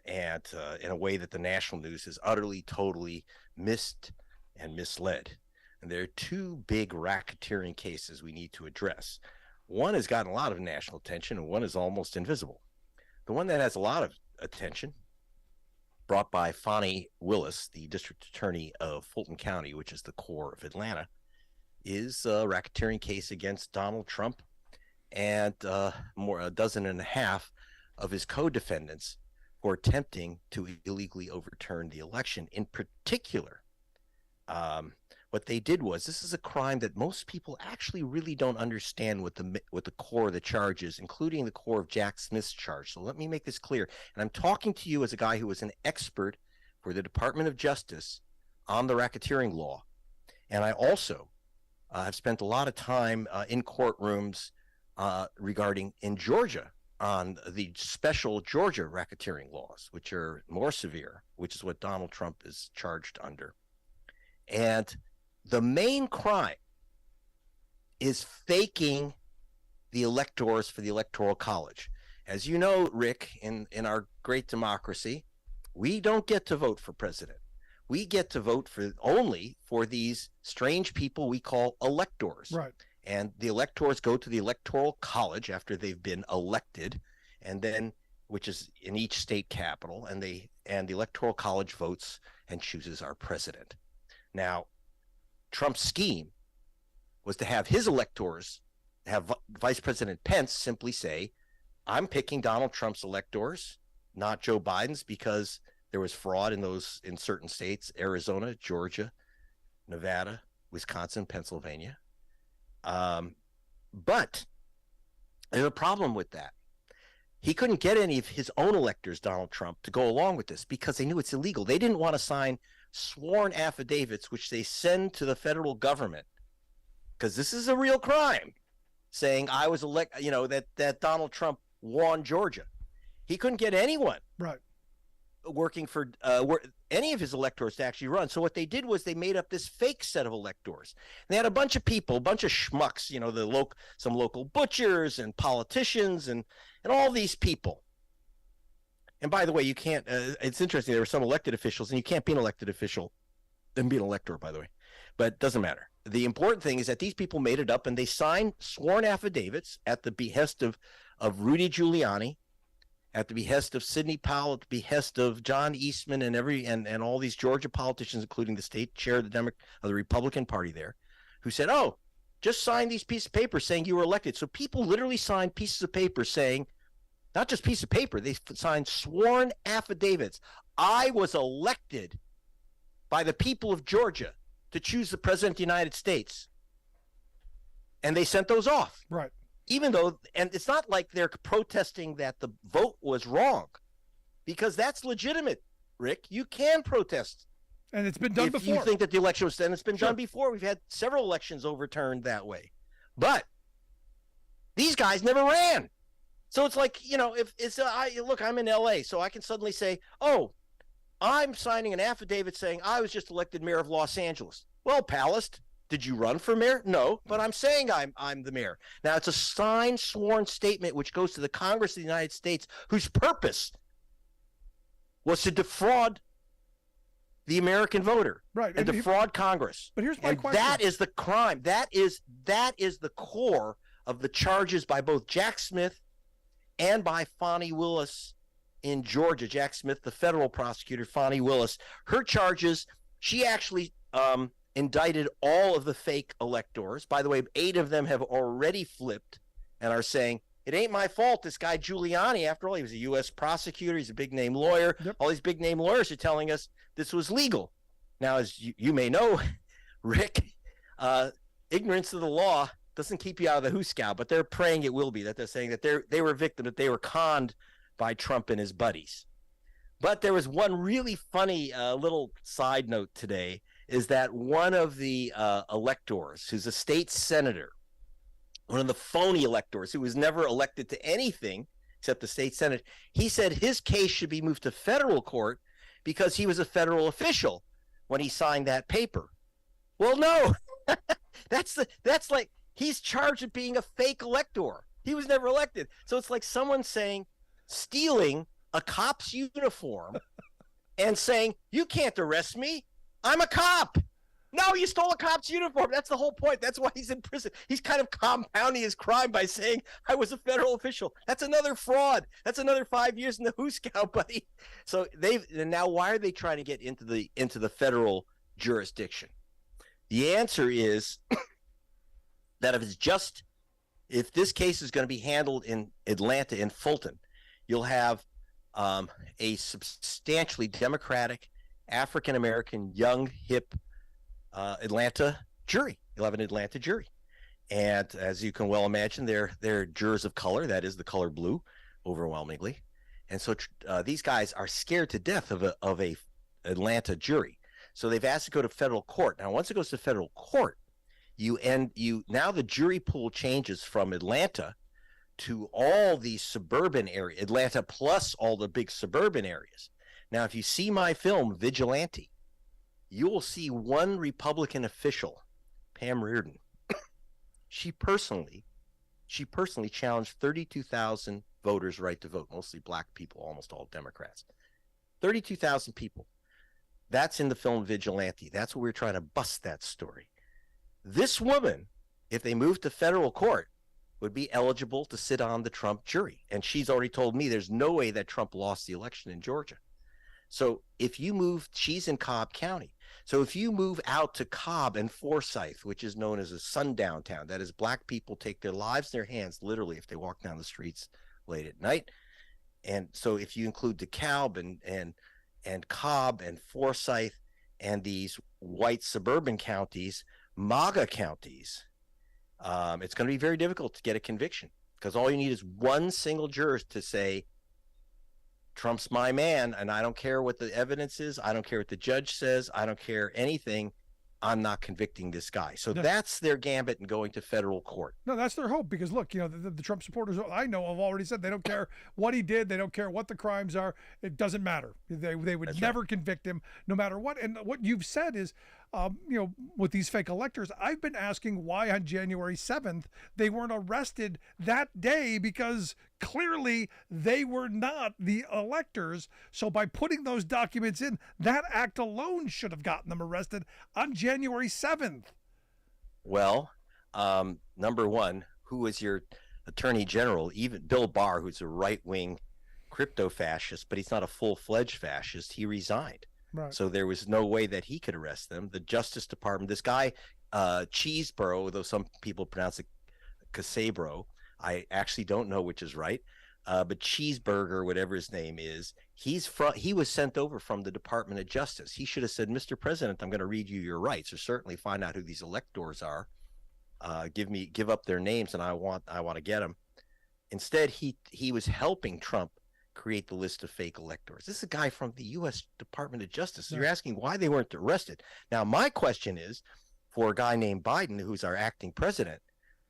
and in a way that the national news has utterly, totally missed and misled. And there are two big racketeering cases we need to address. One has gotten a lot of national attention, and one is almost invisible. The one that has a lot of attention, brought by Fani Willis, the district attorney of Fulton County, which is the core of Atlanta, is a racketeering case against Donald Trump and a dozen and a half of his co-defendants for attempting to illegally overturn the election. In particular, what they did was, this is a crime that most people actually really don't understand what the core of the charge is, including the core of Jack Smith's charge. So let me make this clear. And I'm talking to you as a guy who was an expert for the Department of Justice on the racketeering law. And I also I've spent a lot of time in courtrooms regarding in Georgia on the special Georgia racketeering laws, which are more severe, which is what Donald Trump is charged under. And the main crime is faking the electors for the Electoral College. As you know, Rick, in our great democracy, we don't get to vote for president. We get to vote only for these strange people we call electors. Right. And the electors go to the Electoral College after they've been elected, and then, which is in each state capital, and the Electoral College votes and chooses our president. Now, Trump's scheme was to have his electors, have Vice President Pence simply say, I'm picking Donald Trump's electors, not Joe Biden's, because there was fraud in certain states, Arizona, Georgia, Nevada, Wisconsin, Pennsylvania. But there's a problem with that. He couldn't get any of his own electors, Donald Trump, to go along with this because they knew it's illegal. They didn't want to sign sworn affidavits, which they send to the federal government, because this is a real crime, saying I was that Donald Trump won Georgia. He couldn't get anyone working for any of his electors to actually run. So what they did was they made up this fake set of electors. And they had a bunch of people, a bunch of schmucks, some local butchers and politicians and all these people. And by the way, you can't, it's interesting, there were some elected officials, and you can't be an elected official and be an elector, by the way. But it doesn't matter. The important thing is that these people made it up, and they signed sworn affidavits at the behest of Rudy Giuliani, at the behest of Sidney Powell, at the behest of John Eastman and all these Georgia politicians, including the state chair of the Republican Party there, who said, oh, just sign these pieces of paper saying you were elected. So people literally signed pieces of paper saying, not just piece of paper, they signed sworn affidavits. I was elected by the people of Georgia to choose the president of the United States. And they sent those off. Right. Even though, and it's not like they're protesting that the vote was wrong, because that's legitimate, Rick. You can protest. And it's been done before. If you think that the election was, and it's been done before. We've had several elections overturned that way. But these guys never ran. So it's like, if it's, look, I'm in LA, so I can suddenly say, oh, I'm signing an affidavit saying I was just elected mayor of Los Angeles. Well, Palast, did you run for mayor? No, but I'm saying I'm the mayor. Now, it's a signed, sworn statement which goes to the Congress of the United States, whose purpose was to defraud the American voter, and defraud Congress. But here's my question. That is the crime. That is the core of the charges by both Jack Smith and by Fani Willis in Georgia. Jack Smith, the federal prosecutor, Fani Willis, her charges, she actually indicted all of the fake electors. By the way, 8 of them have already flipped and are saying, it ain't my fault. This guy Giuliani, after all, he was a U.S. prosecutor. He's a big-name lawyer. Yep. All these big-name lawyers are telling us this was legal. Now, as you may know, Rick, ignorance of the law doesn't keep you out of the hoosegow, but they're praying it will be, that they're saying that they were a victim, that they were conned by Trump and his buddies. But there was one really funny little side note today, is that one of the electors, who's a state senator, one of the phony electors who was never elected to anything except the state senate, he said his case should be moved to federal court because he was a federal official when he signed that paper. Well, no, that's like, he's charged with being a fake elector. He was never elected. So it's like someone saying, stealing a cop's uniform and saying, you can't arrest me. I'm a cop. No, you stole a cop's uniform. That's the whole point. That's why he's in prison. He's kind of compounding his crime by saying I was a federal official. That's another fraud. That's another 5 years in the hoosegow, buddy. So now why are they trying to get into the federal jurisdiction? The answer is that if this case is going to be handled in Atlanta, in Fulton, you'll have a substantially Democratic, African-American, young, hip Atlanta jury. You'll have an Atlanta jury. And as you can well imagine, they're jurors of color. That is the color blue, overwhelmingly. And so these guys are scared to death of a Atlanta jury. So they've asked to go to federal court. Now, once it goes to federal court, now the jury pool changes from Atlanta to all these suburban areas, Atlanta plus all the big suburban areas. Now, if you see my film, Vigilante, you will see one Republican official, Pam Reardon. She personally challenged 32,000 voters' right to vote, mostly black people, almost all Democrats. 32,000 people. That's in the film Vigilante. That's what we're trying to bust that story. This woman, if they move to federal court, would be eligible to sit on the Trump jury. And she's already told me there's no way that Trump lost the election in Georgia. So if you move, she's in Cobb County. So if you move out to Cobb and Forsyth, which is known as a sundown town, that is, black people take their lives in their hands, literally, if they walk down the streets late at night. And so if you include DeKalb and Cobb and Forsyth and these white suburban counties, MAGA counties, it's going to be very difficult to get a conviction, because all you need is one single juror to say, Trump's my man, and I don't care what the evidence is. I don't care what the judge says. I don't care anything. I'm not convicting this guy. So that's their gambit in going to federal court. No, that's their hope, because look, the Trump supporters I know have already said they don't care what he did. They don't care what the crimes are. It doesn't matter. They would never convict him no matter what. And what you've said is, with these fake electors, I've been asking why on January 7th they weren't arrested that day, because clearly they were not the electors. So by putting those documents in, that act alone should have gotten them arrested on January 7th. Well, number one, who was your attorney general? Even Bill Barr, who's a right-wing crypto fascist, but he's not a full-fledged fascist, he resigned. Right. So there was no way that he could arrest them. The Justice Department, this guy, Cheesebro, though some people pronounce it Casabro, I actually don't know which is right, but Cheeseburger, whatever his name is, he was sent over from the Department of Justice. He should have said, Mr. President, I'm going to read you your rights, or certainly find out who these electors are. Give up their names, and I want to get them. Instead, he was helping Trump create the list of fake electors. This is a guy from the U.S. Department of Justice. You're asking why they weren't arrested. Now, my question is, for a guy named Biden, who's our acting president,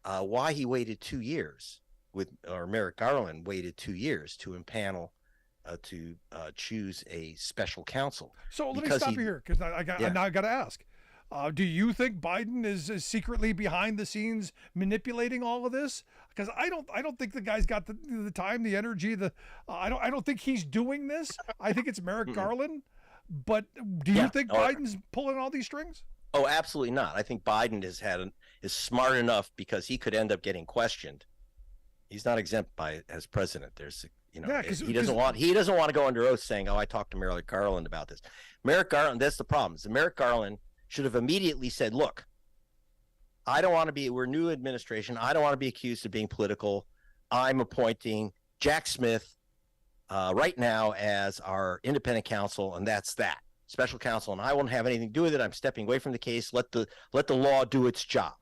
why he waited 2 years or Merrick Garland waited 2 years to impanel, to choose a special counsel. So let me stop you here, because I got to ask. Do you think Biden is secretly behind the scenes manipulating all of this? Because I don't think the guy's got the time, the energy. I don't think he's doing this. I think it's Merrick Garland. But do you think Biden's pulling all these strings? Oh, absolutely not. I think Biden is smart enough, because he could end up getting questioned. He's not exempt as president. He doesn't want to go under oath saying, "Oh, I talked to Merrick Garland about this." Merrick Garland. That's the problem. Merrick Garland should have immediately said, look, we're new administration. I don't want to be accused of being political. I'm appointing Jack Smith right now as our independent counsel, and that's that. Special counsel, and I won't have anything to do with it. I'm stepping away from the case. Let the law do its job.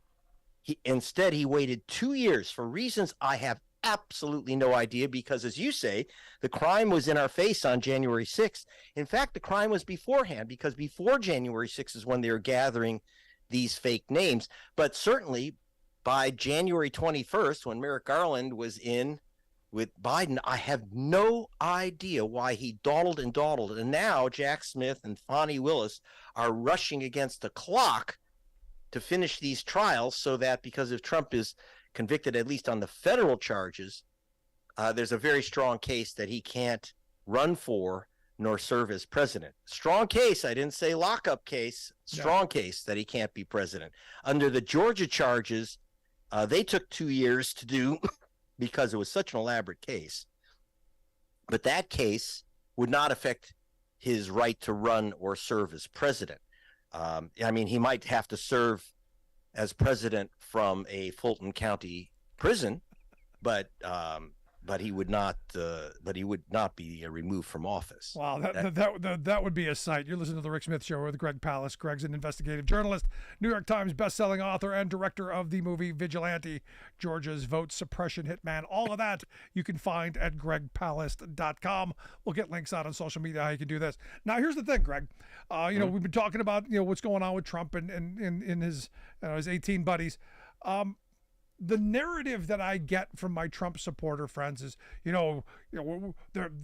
Instead, he waited 2 years for reasons I have absolutely no idea, because, as you say, the crime was in our face on January 6th. In fact, the crime was beforehand, because before January 6th is when they were gathering these fake names. But certainly by January 21st, when Merrick Garland was in with Biden, I have no idea why he dawdled. And now Jack Smith and Fani Willis are rushing against the clock to finish these trials, so that, because if Trump is convicted, at least on the federal charges, there's a very strong case that he can't run for nor serve as president. Strong case. I didn't say lockup case. Strong case that he can't be president. Under the Georgia charges, they took 2 years to do because it was such an elaborate case. But that case would not affect his right to run or serve as president. He might have to serve as president from a Fulton County prison, but he would not be removed from office. Wow, that would be a sight. You're listening to the Rick Smith Show with Greg Palast. Greg's an investigative journalist, New York Times bestselling author, and director of the movie Vigilante, Georgia's vote suppression hitman. All of that you can find at gregpalast.com. We'll get links out on social media how you can do this. Now, here's the thing, Greg. We've been talking about what's going on with Trump and his 18 buddies. The narrative that I get from my Trump supporter friends is, they've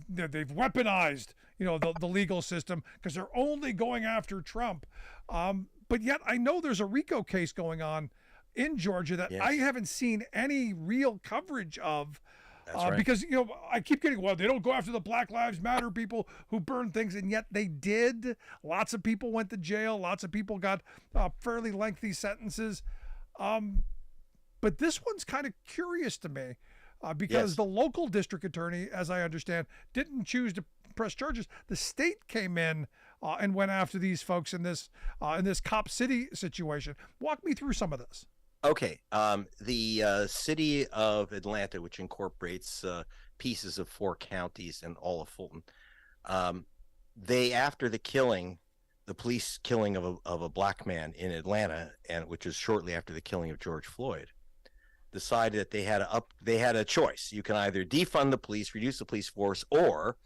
weaponized, the legal system, because they're only going after Trump. But yet I know there's a RICO case going on in Georgia that I haven't seen any real coverage of. That's right. Because, I keep getting, they don't go after the Black Lives Matter people who burn things, and yet they did. Lots of people went to jail. Lots of people got fairly lengthy sentences. But this one's kind of curious to me because the local district attorney, as I understand, didn't choose to press charges. The state came in and went after these folks in this Cop City situation. Walk me through some of this. Okay. The city of Atlanta, which incorporates pieces of 4 counties and all of Fulton, they, after the killing, the police killing of a black man in Atlanta, and which was shortly after the killing of George Floyd, decided that they had a choice. You can either defund the police, reduce the police force, or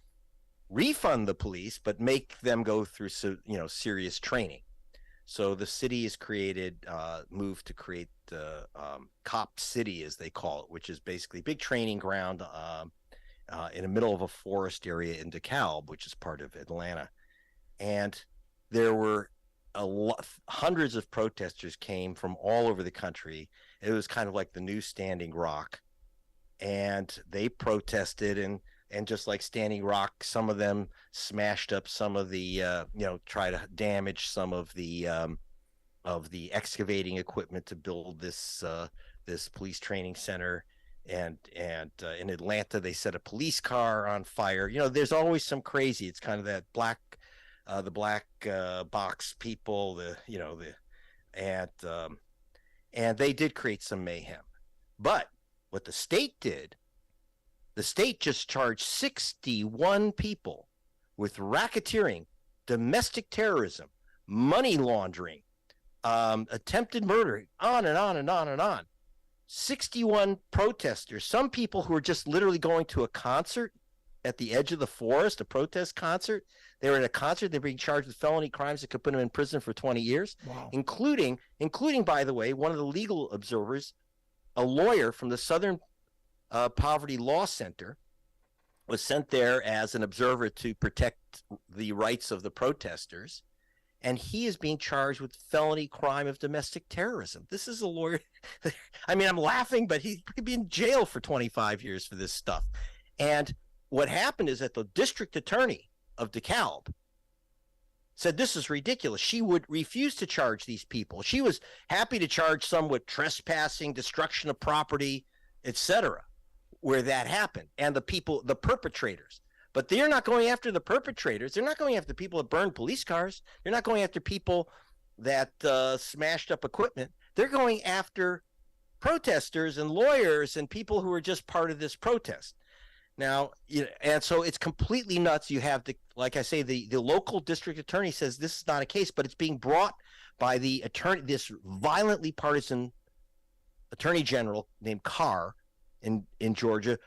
refund the police, but make them go through serious training. So the city is moved to create the Cop City, as they call it, which is basically a big training ground in the middle of a forest area in DeKalb, which is part of Atlanta. And there were hundreds of protesters came from all over the country. It was kind of like the new Standing Rock, and they protested, and just like Standing Rock, some of them smashed up some of the try to damage some of the excavating equipment to build this police training center. And in Atlanta, they set a police car on fire. There's always some crazy. It's kind of that the black box people, and they did create some mayhem. But what the state did, the state just charged 61 people with racketeering, domestic terrorism, money laundering, attempted murder, on and on and on and on. 61 protesters, some people who were just literally going to a concert at the edge of the forest, a protest concert. They were at a concert. They're being charged with felony crimes that could put them in prison for 20 years, Wow. including, by the way, one of the legal observers, a lawyer from the Southern Poverty Law Center, was sent there as an observer to protect the rights of the protesters. And he is being charged with felony crime of domestic terrorism. This is a lawyer. I mean, I'm laughing, but he could be in jail for 25 years for this stuff. And what happened is that the district attorney of DeKalb said this is ridiculous. She would refuse to charge these people. She was happy to charge some with trespassing, destruction of property, etc., where that happened, and the perpetrators. But they're not going after the perpetrators. They're not going after people that burned police cars. They're not going after people that smashed up equipment. They're going after protesters and lawyers and people who are just part of this protest. Now, and so it's completely nuts. You have like I say, the local district attorney says this is not a case, but it's being brought by the attorney, this violently partisan attorney general named Carr in Georgia,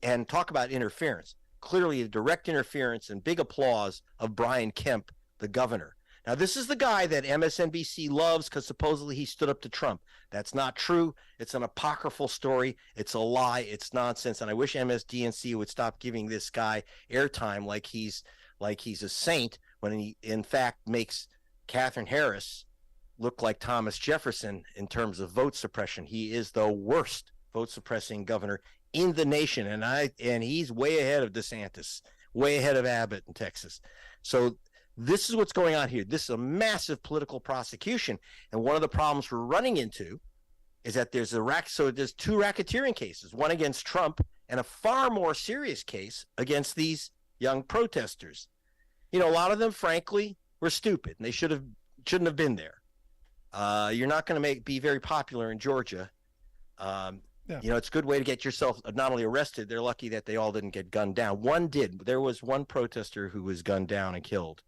and talk about interference. Clearly a direct interference and big applause of Brian Kemp, the governor. Now, this is the guy that MSNBC loves because supposedly he stood up to Trump. That's not true. It's an apocryphal story. It's a lie. It's nonsense. And I wish MSDNC would stop giving this guy airtime like he's a saint, when he, in fact, makes Katherine Harris look like Thomas Jefferson in terms of vote suppression. He is the worst vote suppressing governor in the nation, and he's way ahead of DeSantis, way ahead of Abbott in Texas. So this is what's going on here. This is a massive political prosecution, and one of the problems we're running into is that there's there's 2 racketeering cases, one against Trump and a far more serious case against these young protesters. A lot of them, frankly, were stupid, and they shouldn't have been there. You're not going to be very popular in Georgia. Yeah. It's a good way to get yourself not only arrested. They're lucky that they all didn't get gunned down. One did. There was one protester who was gunned down and killed.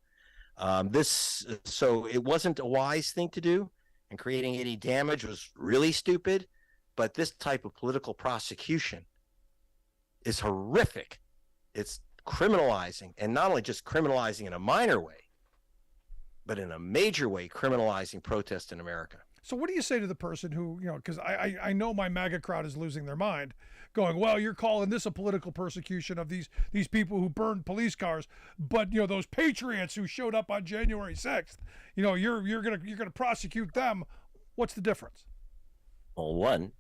So it wasn't a wise thing to do, and creating any damage was really stupid. But this type of political prosecution is horrific. It's criminalizing, and not only just criminalizing in a minor way, but in a major way, criminalizing protest in America. So what do you say to the person who, because I know my MAGA crowd is losing their mind, going, well, you're calling this a political persecution of these people who burned police cars, but those patriots who showed up on January 6th, you're gonna prosecute them. What's the difference? Well, one,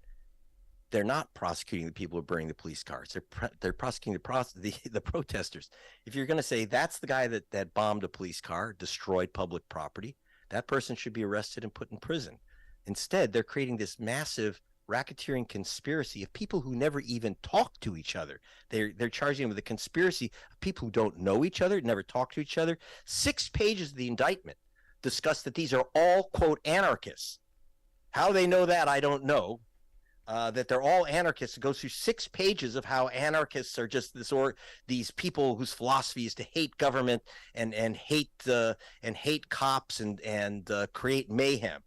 they're not prosecuting the people who are burning the police cars. They're prosecuting the protesters. If you're going to say that's the guy that bombed a police car, destroyed public property, that person should be arrested and put in prison. Instead, they're creating this massive racketeering conspiracy of people who never even talk to each other. They're charging them with a conspiracy of people who don't know each other, never talk to each other. 6 pages of the indictment discuss that these are all, quote, anarchists. How they know that, I don't know. That they're all anarchists. It goes through 6 pages of how anarchists are just these people whose philosophy is to hate government and hate cops and create mayhem.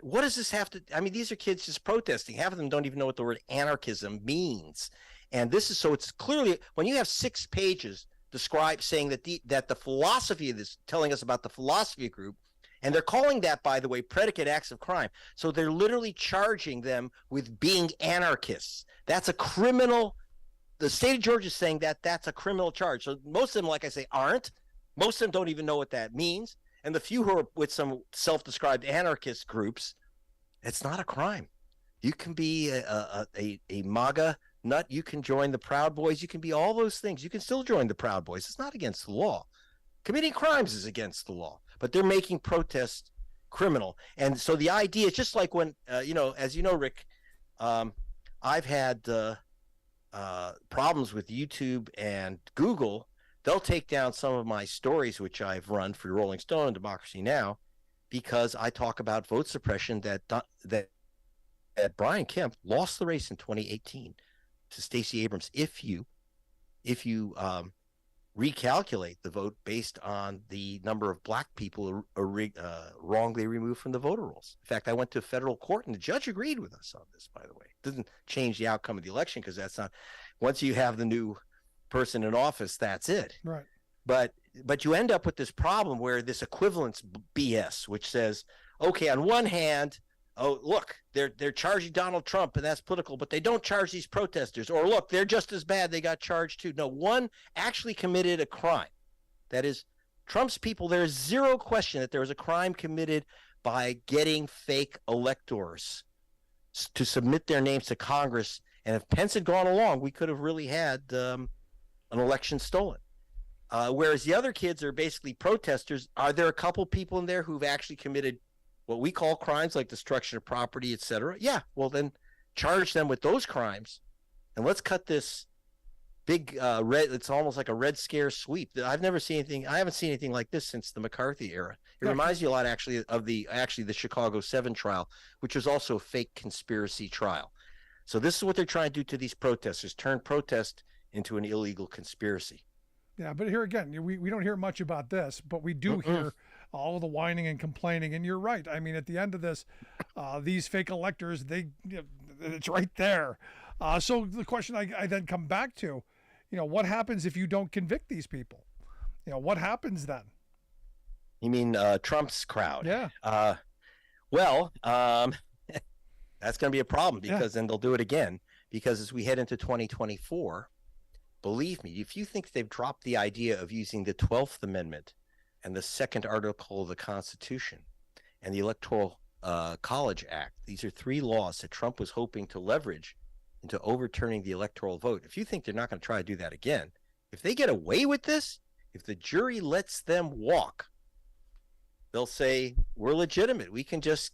What does this have to? I mean, these are kids just protesting. Half of them don't even know what the word anarchism means. And this is so it's clearly when you have 6 pages saying that the philosophy of this, telling us about the philosophy group. And they're calling that, by the way, predicate acts of crime. So they're literally charging them with being anarchists. That's a criminal. The state of Georgia is saying that that's a criminal charge. So most of them, like I say, aren't. Most of them don't even know what that means. And the few who are with some self-described anarchist groups, it's not a crime. You can be a MAGA nut. You can join the Proud Boys. You can be all those things. You can still join the Proud Boys. It's not against the law. Committing crimes is against the law, but they're making protests criminal. And so the idea is just like when, as you know, Rick, I've had problems with YouTube and Google. They'll take down some of my stories, which I've run for Rolling Stone and Democracy Now!, because I talk about vote suppression that Brian Kemp lost the race in 2018 to Stacey Abrams. If you recalculate the vote based on the number of black people wrongly removed from the voter rolls. In fact, I went to federal court and the judge agreed with us on this, by the way. It doesn't change the outcome of the election because that's not, once you have the new person in office, that's it. Right. But you end up with this problem where this equivalence BS, which says, okay, on one hand, oh, look, they're charging Donald Trump, and that's political, but they don't charge these protesters. Or look, they're just as bad. They got charged too. No, one actually committed a crime. That is, Trump's people, there is zero question that there was a crime committed by getting fake electors to submit their names to Congress. And if Pence had gone along, we could have really had an election stolen. Whereas the other kids are basically protesters. Are there a couple people in there who've actually committed what we call crimes like destruction of property, et cetera? Yeah, well then charge them with those crimes, and let's cut this big it's almost like a Red Scare sweep. I haven't seen anything like this since the McCarthy era. It reminds you a lot actually of the Chicago 7 trial, which was also a fake conspiracy trial. So this is what they're trying to do to these protesters, turn protest into an illegal conspiracy. Yeah, but here again, we don't hear much about this, but we do hear all of the whining and complaining. And you're right. I mean, at the end of this, these fake electors, it's right there. So the question I then come back to, what happens if you don't convict these people? What happens then? You mean Trump's crowd? Yeah. That's going to be a problem because then they'll do it again. Because as we head into 2024, believe me, if you think they've dropped the idea of using the 12th Amendment and the second article of the Constitution and the Electoral College Act, these are 3 laws that Trump was hoping to leverage into overturning the electoral vote. If you think they're not going to try to do that again, if they get away with this, if the jury lets them walk, they'll say, we're legitimate. We can just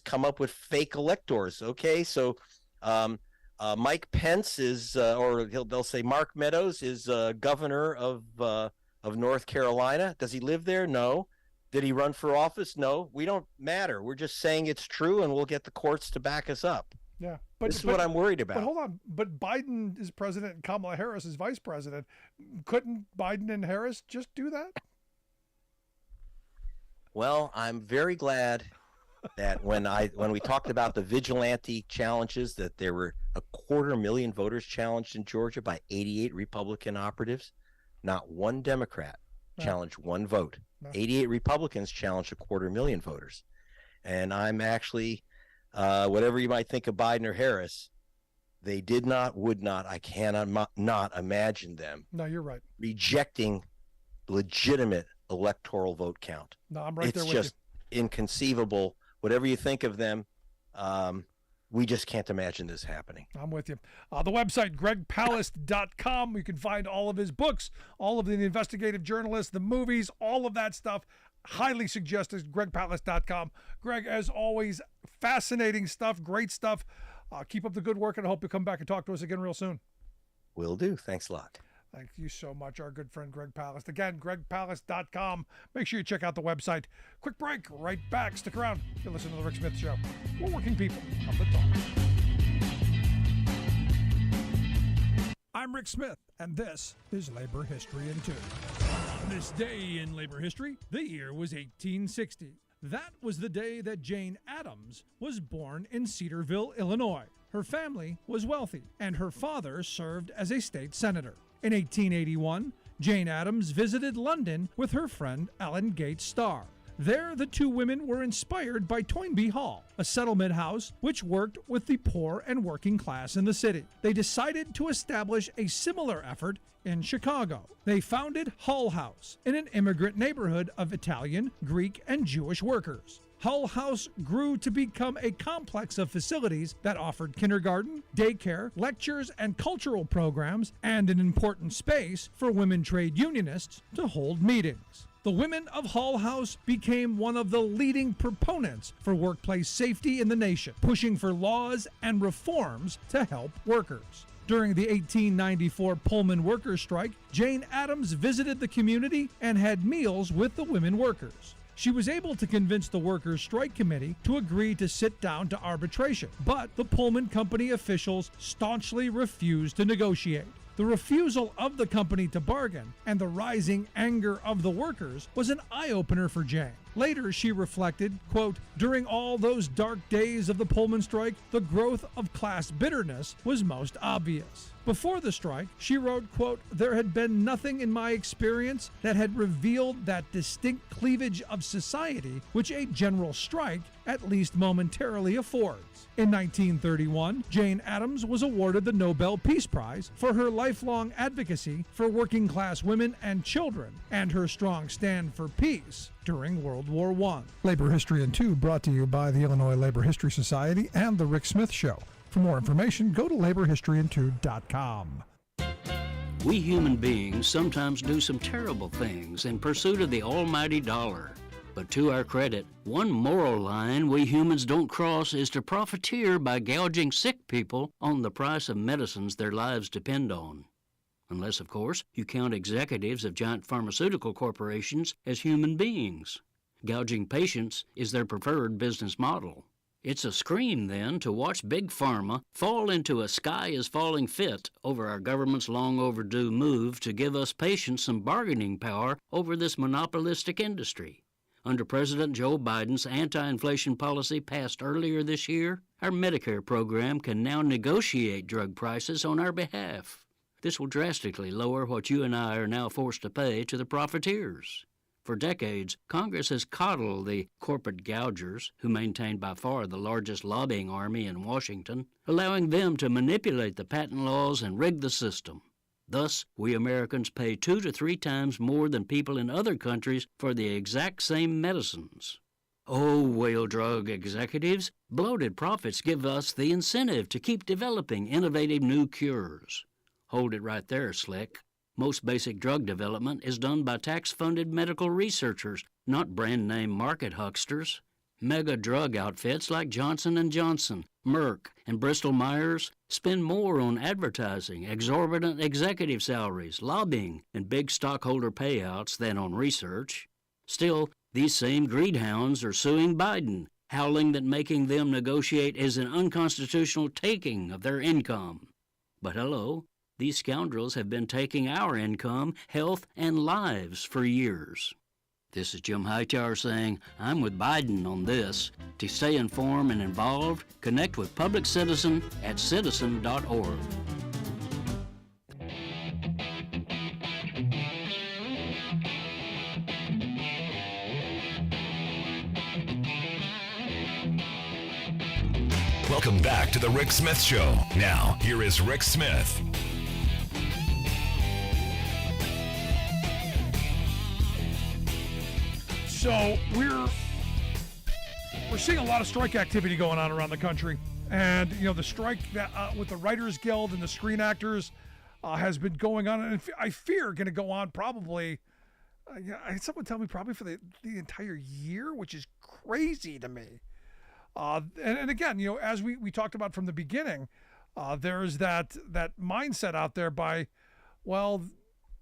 come up with fake electors. Okay, so Mike Pence is, or they'll say Mark Meadows is governor of North Carolina. Does he live there? No. Did he run for office? No. We don't matter. We're just saying it's true, and we'll get the courts to back us up. Yeah, this is what I'm worried about. But hold on. But Biden is president, and Kamala Harris is vice president. Couldn't Biden and Harris just do that? Well, I'm very glad that when we talked about the vigilante challenges, that there were 250,000 voters challenged in Georgia by 88 Republican operatives. Not one Democrat challenged one vote. 88 Republicans challenged 250,000 voters. And I'm actually, whatever you might think of Biden or Harris, they would not, I cannot not imagine them. No, you're right. Rejecting legitimate electoral vote count. No, I'm right there with you. It's just inconceivable. Whatever you think of them, we just can't imagine this happening. I'm with you. The website, gregpalast.com. You can find all of his books, all of the investigative journalists, the movies, all of that stuff. Highly suggested, gregpalast.com. Greg, as always, fascinating stuff, great stuff. Keep up the good work, and I hope you'll come back and talk to us again real soon. Will do. Thanks a lot. Thank you so much, our good friend Greg Palast. Again, gregpalast.com. Make sure you check out the website. Quick break, right back. Stick around. You're listening to The Rick Smith Show. We're working people on the talk. I'm Rick Smith, and this is Labor History in 2. This day in labor history, the year was 1860. That was the day that Jane Addams was born in Cedarville, Illinois. Her family was wealthy, and her father served as a state senator. In 1881, Jane Addams visited London with her friend Ellen Gates Starr. There, the two women were inspired by Toynbee Hall, a settlement house which worked with the poor and working class in the city. They decided to establish a similar effort in Chicago. They founded Hull House in an immigrant neighborhood of Italian, Greek, and Jewish workers. Hull House grew to become a complex of facilities that offered kindergarten, daycare, lectures, and cultural programs, and an important space for women trade unionists to hold meetings. The women of Hull House became one of the leading proponents for workplace safety in the nation, pushing for laws and reforms to help workers. During the 1894 Pullman workers' strike, Jane Addams visited the community and had meals with the women workers. She was able to convince the Workers' Strike Committee to agree to sit down to arbitration, but the Pullman Company officials staunchly refused to negotiate. The refusal of the company to bargain and the rising anger of the workers was an eye-opener for Jane. Later, she reflected, quote, "During all those dark days of the Pullman strike, the growth of class bitterness was most obvious." Before the strike, she wrote, quote, "There had been nothing in my experience that had revealed that distinct cleavage of society which a general strike, at least momentarily, affords." In 1931, Jane Addams was awarded the Nobel Peace Prize for her lifelong advocacy for working class women and children and her strong stand for peace during World War I. Labor History in 2 brought to you by the Illinois Labor History Society and The Rick Smith Show. For more information, go to laborhistoryin2.com. We human beings sometimes do some terrible things in pursuit of the almighty dollar. But to our credit, one moral line we humans don't cross is to profiteer by gouging sick people on the price of medicines their lives depend on. Unless, of course, you count executives of giant pharmaceutical corporations as human beings. Gouging patients is their preferred business model. It's a scream, then, to watch Big Pharma fall into a sky-is-falling fit over our government's long-overdue move to give us patients some bargaining power over this monopolistic industry. Under President Joe Biden's anti-inflation policy passed earlier this year, our Medicare program can now negotiate drug prices on our behalf. This will drastically lower what you and I are now forced to pay to the profiteers. For decades, Congress has coddled the corporate gougers, who maintain by far the largest lobbying army in Washington, allowing them to manipulate the patent laws and rig the system. Thus, we Americans pay 2 to 3 times more than people in other countries for the exact same medicines. Oh, wail drug executives, bloated profits give us the incentive to keep developing innovative new cures. Hold it right there, Slick. Most basic drug development is done by tax-funded medical researchers, not brand-name market hucksters. Mega drug outfits like Johnson & Johnson, Merck, and Bristol-Myers spend more on advertising, exorbitant executive salaries, lobbying, and big stockholder payouts than on research. Still, these same greedhounds are suing Biden, howling that making them negotiate is an unconstitutional taking of their income. But hello, these scoundrels have been taking our income, health, and lives for years. This is Jim Hightower saying, I'm with Biden on this. To stay informed and involved, connect with Public Citizen at citizen.org. Welcome back to the Rick Smith Show. Now, here is Rick Smith. So we're seeing a lot of strike activity going on around the country, and the strike that with the Writers Guild and the Screen Actors has been going on, and I fear going to go on probably. I had someone tell me probably for the entire year, which is crazy to me. And again, as we talked about from the beginning, there's that mindset out there by, well,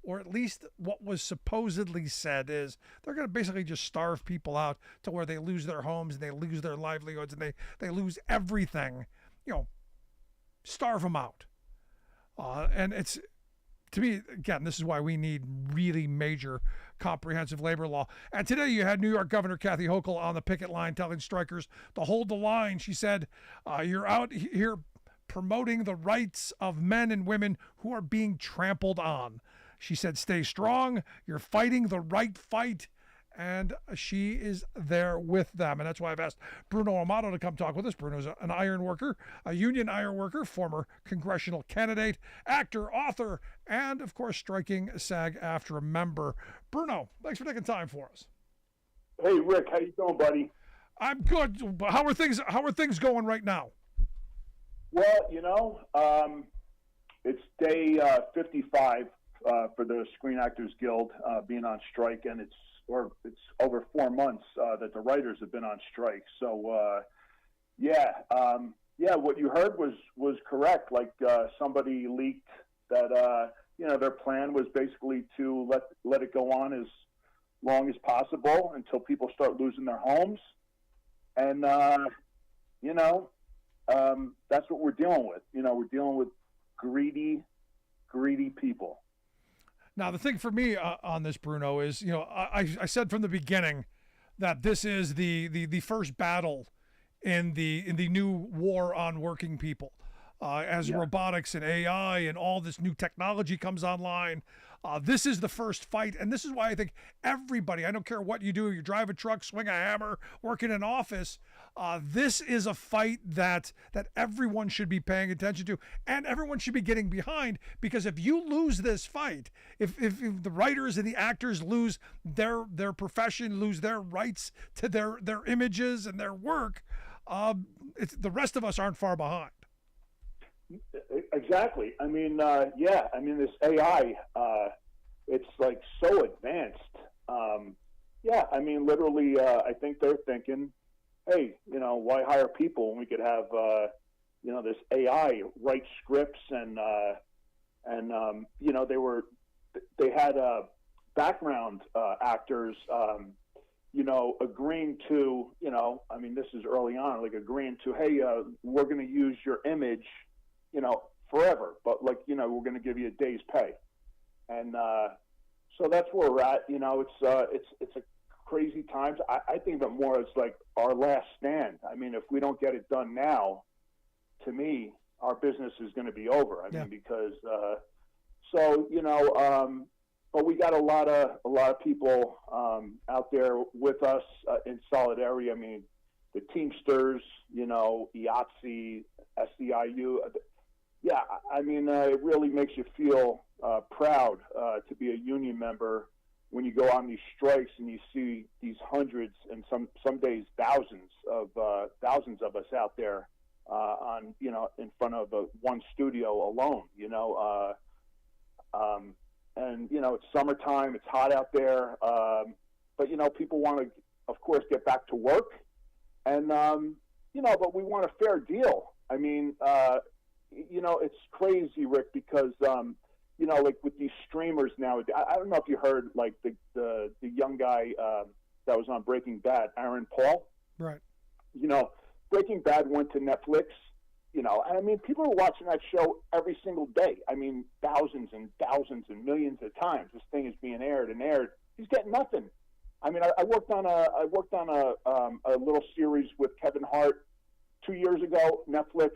or at least what was supposedly said, is they're going to basically just starve people out to where they lose their homes and they lose their livelihoods and they lose everything. Starve them out. And it's, to me, again, this is why we need really major comprehensive labor law. And today you had New York Governor Kathy Hochul on the picket line telling strikers to hold the line. She said, you're out here promoting the rights of men and women who are being trampled on. She said, stay strong. You're fighting the right fight. And she is there with them. And that's why I've asked Bruno Amato to come talk with us. Bruno's an iron worker, a union iron worker, former congressional candidate, actor, author, and, of course, striking SAG-AFTRA member. Bruno, thanks for taking time for us. Hey, Rick, how you doing, buddy? I'm good. How are things going right now? Well, it's day 55 for the Screen Actors Guild being on strike, and it's over 4 months that the writers have been on strike. So, what you heard was correct. Like somebody leaked that their plan was basically to let it go on as long as possible until people start losing their homes, and that's what we're dealing with. We're dealing with greedy people. Now, the thing for me on this, Bruno, is, I said from the beginning that this is the first battle in the new war on working people. As robotics and AI and all this new technology comes online, this is the first fight. And this is why I think everybody, I don't care what you do, you drive a truck, swing a hammer, work in an office, this is a fight that everyone should be paying attention to, and everyone should be getting behind, because if you lose this fight, if the writers and the actors lose their profession, lose their rights to their images and their work, the rest of us aren't far behind. Exactly. This AI, it's like so advanced. Literally, I think they're thinking, hey, why hire people when we could have, this AI write scripts and they had background actors, agreeing to, this is early on, like agreeing to, hey, we're going to use your image, forever, but we're going to give you a day's pay. And so that's where we're at. It's a crazy times. I think of it more as like our last stand. If we don't get it done now, to me, our business is going to be over. Because but we got a lot of people out there with us in solidarity. The Teamsters, IATSE, SEIU. It really makes you feel proud to be a union member when you go on these strikes and you see these hundreds and some days thousands of us out there in front of one studio alone. It's summertime, it's hot out there, but people want to, of course, get back to work, and but we want a fair deal. It's crazy, Rick, because like with these streamers now, I don't know if you heard, like the young guy that was on Breaking Bad, Aaron Paul. Right. Breaking Bad went to Netflix. People are watching that show every single day. Thousands and thousands and millions of times. This thing is being aired and aired. He's getting nothing. I worked on a little series with Kevin Hart 2 years ago. Netflix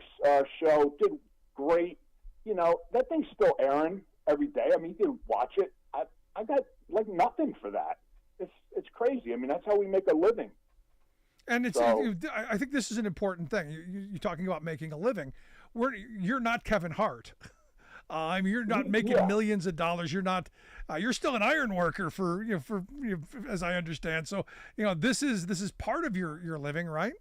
show, did great. That thing's still airing every day. You can watch it. I got like nothing for that. It's crazy. That's how we make a living. And I think this is an important thing. You're talking about making a living. You're not Kevin Hart. You're not making millions of dollars. You're not. You're still an iron worker for as I understand. So this is part of your living, right?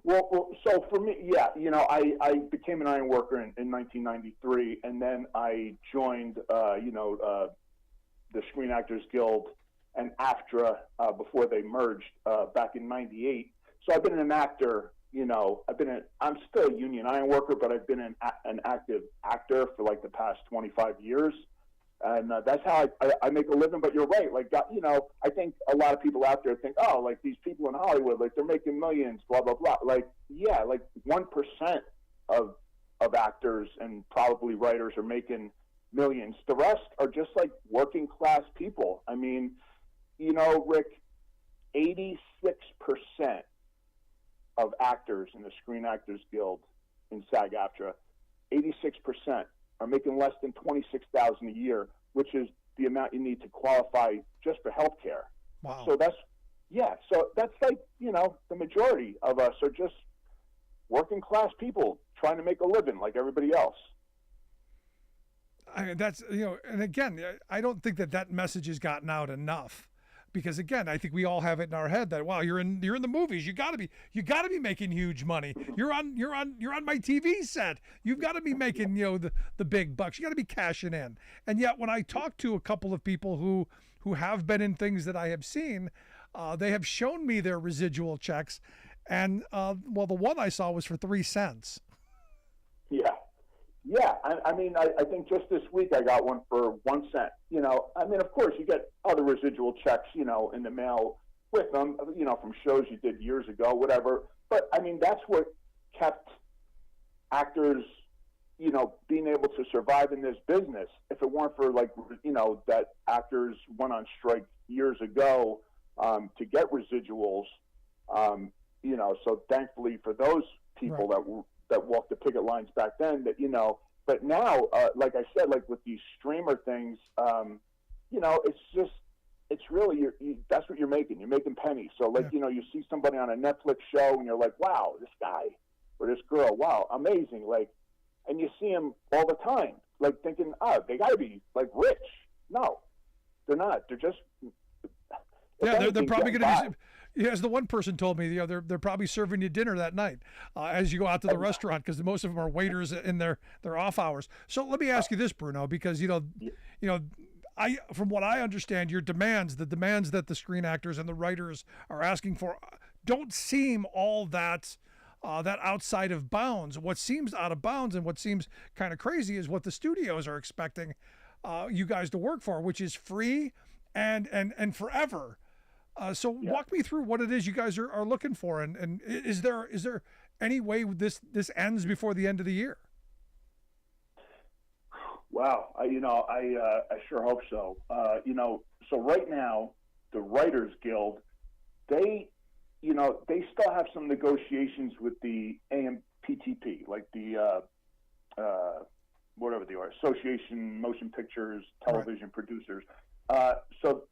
Well, so for me, I became an iron worker in 1993, and then I joined the Screen Actors Guild and AFTRA before they merged back in '98. So I've been an actor. I'm still a union iron worker, but I've been an active actor for like the past 25 years. And that's how I make a living. But you're right. Like, I think a lot of people out there think, oh, like these people in Hollywood, like they're making millions, blah, blah, blah. Like, yeah, like 1% of actors and probably writers are making millions. The rest are just like working class people. I mean, Rick, 86% of actors in the Screen Actors Guild in SAG-AFTRA, 86% are making less than $26,000 a year, which is the amount you need to qualify just for health care. Wow. So that's like, the majority of us are just working class people trying to make a living like everybody else. That's, and again, I don't think that message has gotten out enough. Because again, I think we all have it in our head that, wow, you're in the movies. You gotta be making huge money. You're on my TV set. You've got to be making the big bucks. You got to be cashing in. And yet, when I talk to a couple of people who have been in things that I have seen, they have shown me their residual checks, and the one I saw was for 3 cents. Yeah, I mean, I think just this week I got one for 1 cent. I mean, of course, you get other residual checks, in the mail with them, from shows you did years ago, whatever. But, I mean, that's what kept actors, being able to survive in this business. If it weren't for, that actors went on strike years ago to get residuals, so thankfully for those people that walked the picket lines back then, but now, like I said, like with these streamer things, it's really, that's what you're making. You're making pennies. So you see somebody on a Netflix show and you're like, wow, this guy or this girl, wow, amazing. And you see them all the time, thinking, oh, they gotta be rich. No, they're not. They're just, they're probably going to be. As the one person told me, they're probably serving you dinner that night as you go out to the restaurant, because most of them are waiters in their off hours. So let me ask you this, Bruno, because from what I understand, the demands that the screen actors and the writers are asking for don't seem all that outside of bounds. What seems out of bounds and what seems kind of crazy is what the studios are expecting you guys to work for, which is free and forever. So walk me through what it is you guys are looking for, and is there any way this ends before the end of the year? Wow, I sure hope so. So right now the Writers Guild, they still have some negotiations with the AMPTP, like the whatever they are, Association Motion Pictures Television Producers. So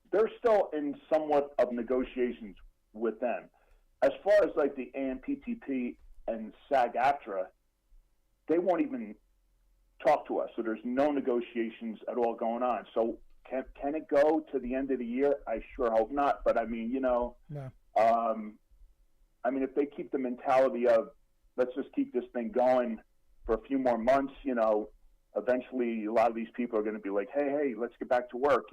they're still in somewhat of negotiations with them. As far as the AMPTP and SAG-AFTRA, they won't even talk to us. So there's no negotiations at all going on. So can it go to the end of the year? I sure hope not. But I mean, if they keep the mentality of let's just keep this thing going for a few more months, eventually a lot of these people are going to be like, hey, let's get back to work,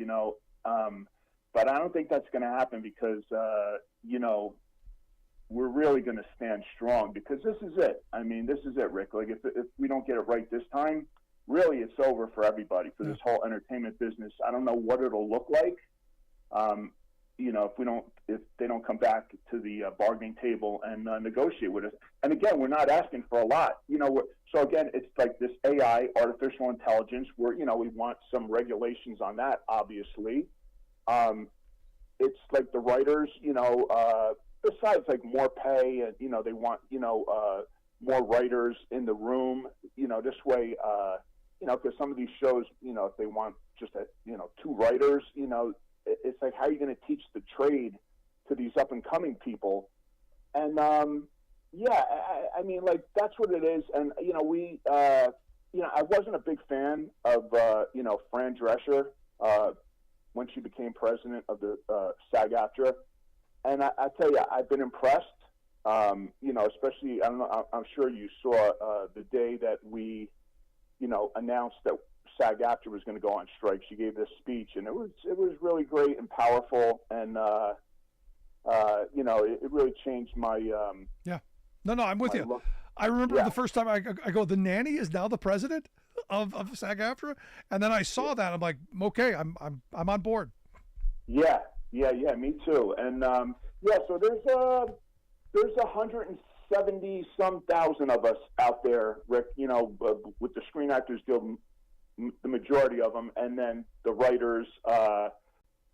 But I don't think that's going to happen because, we're really going to stand strong because this is it. I mean, this is it, Rick. If we don't get it right this time, really it's over for everybody, for this whole entertainment business. I don't know what it'll look like, if they don't come back to the bargaining table and negotiate with us. And again, we're not asking for a lot. So again, it's like this AI, artificial intelligence, where, we want some regulations on that, obviously. It's like the writers, besides more pay and, they want, more writers in the room, this way, because some of these shows, if they want just, 2 writers, it's like, how are you going to teach the trade to these up and coming people? And, I mean, that's what it is. And, I wasn't a big fan of, Fran Drescher, when she became president of the SAG-AFTRA. And I tell you, I've been impressed, especially, I don't know, I'm sure you saw the day that we, announced that SAG-AFTRA was going to go on strike. She gave this speech, and it was really great and powerful, and, it really changed my... No, I'm with you. Look. I remember the first time I go, the nanny is now the president? of SAG-AFTRA, and then I saw that. I'm like, okay, I'm on board. Yeah, me too. And so there's 170 some thousand of us out there, Rick. With the Screen Actors Guild, the majority of them, and then the writers.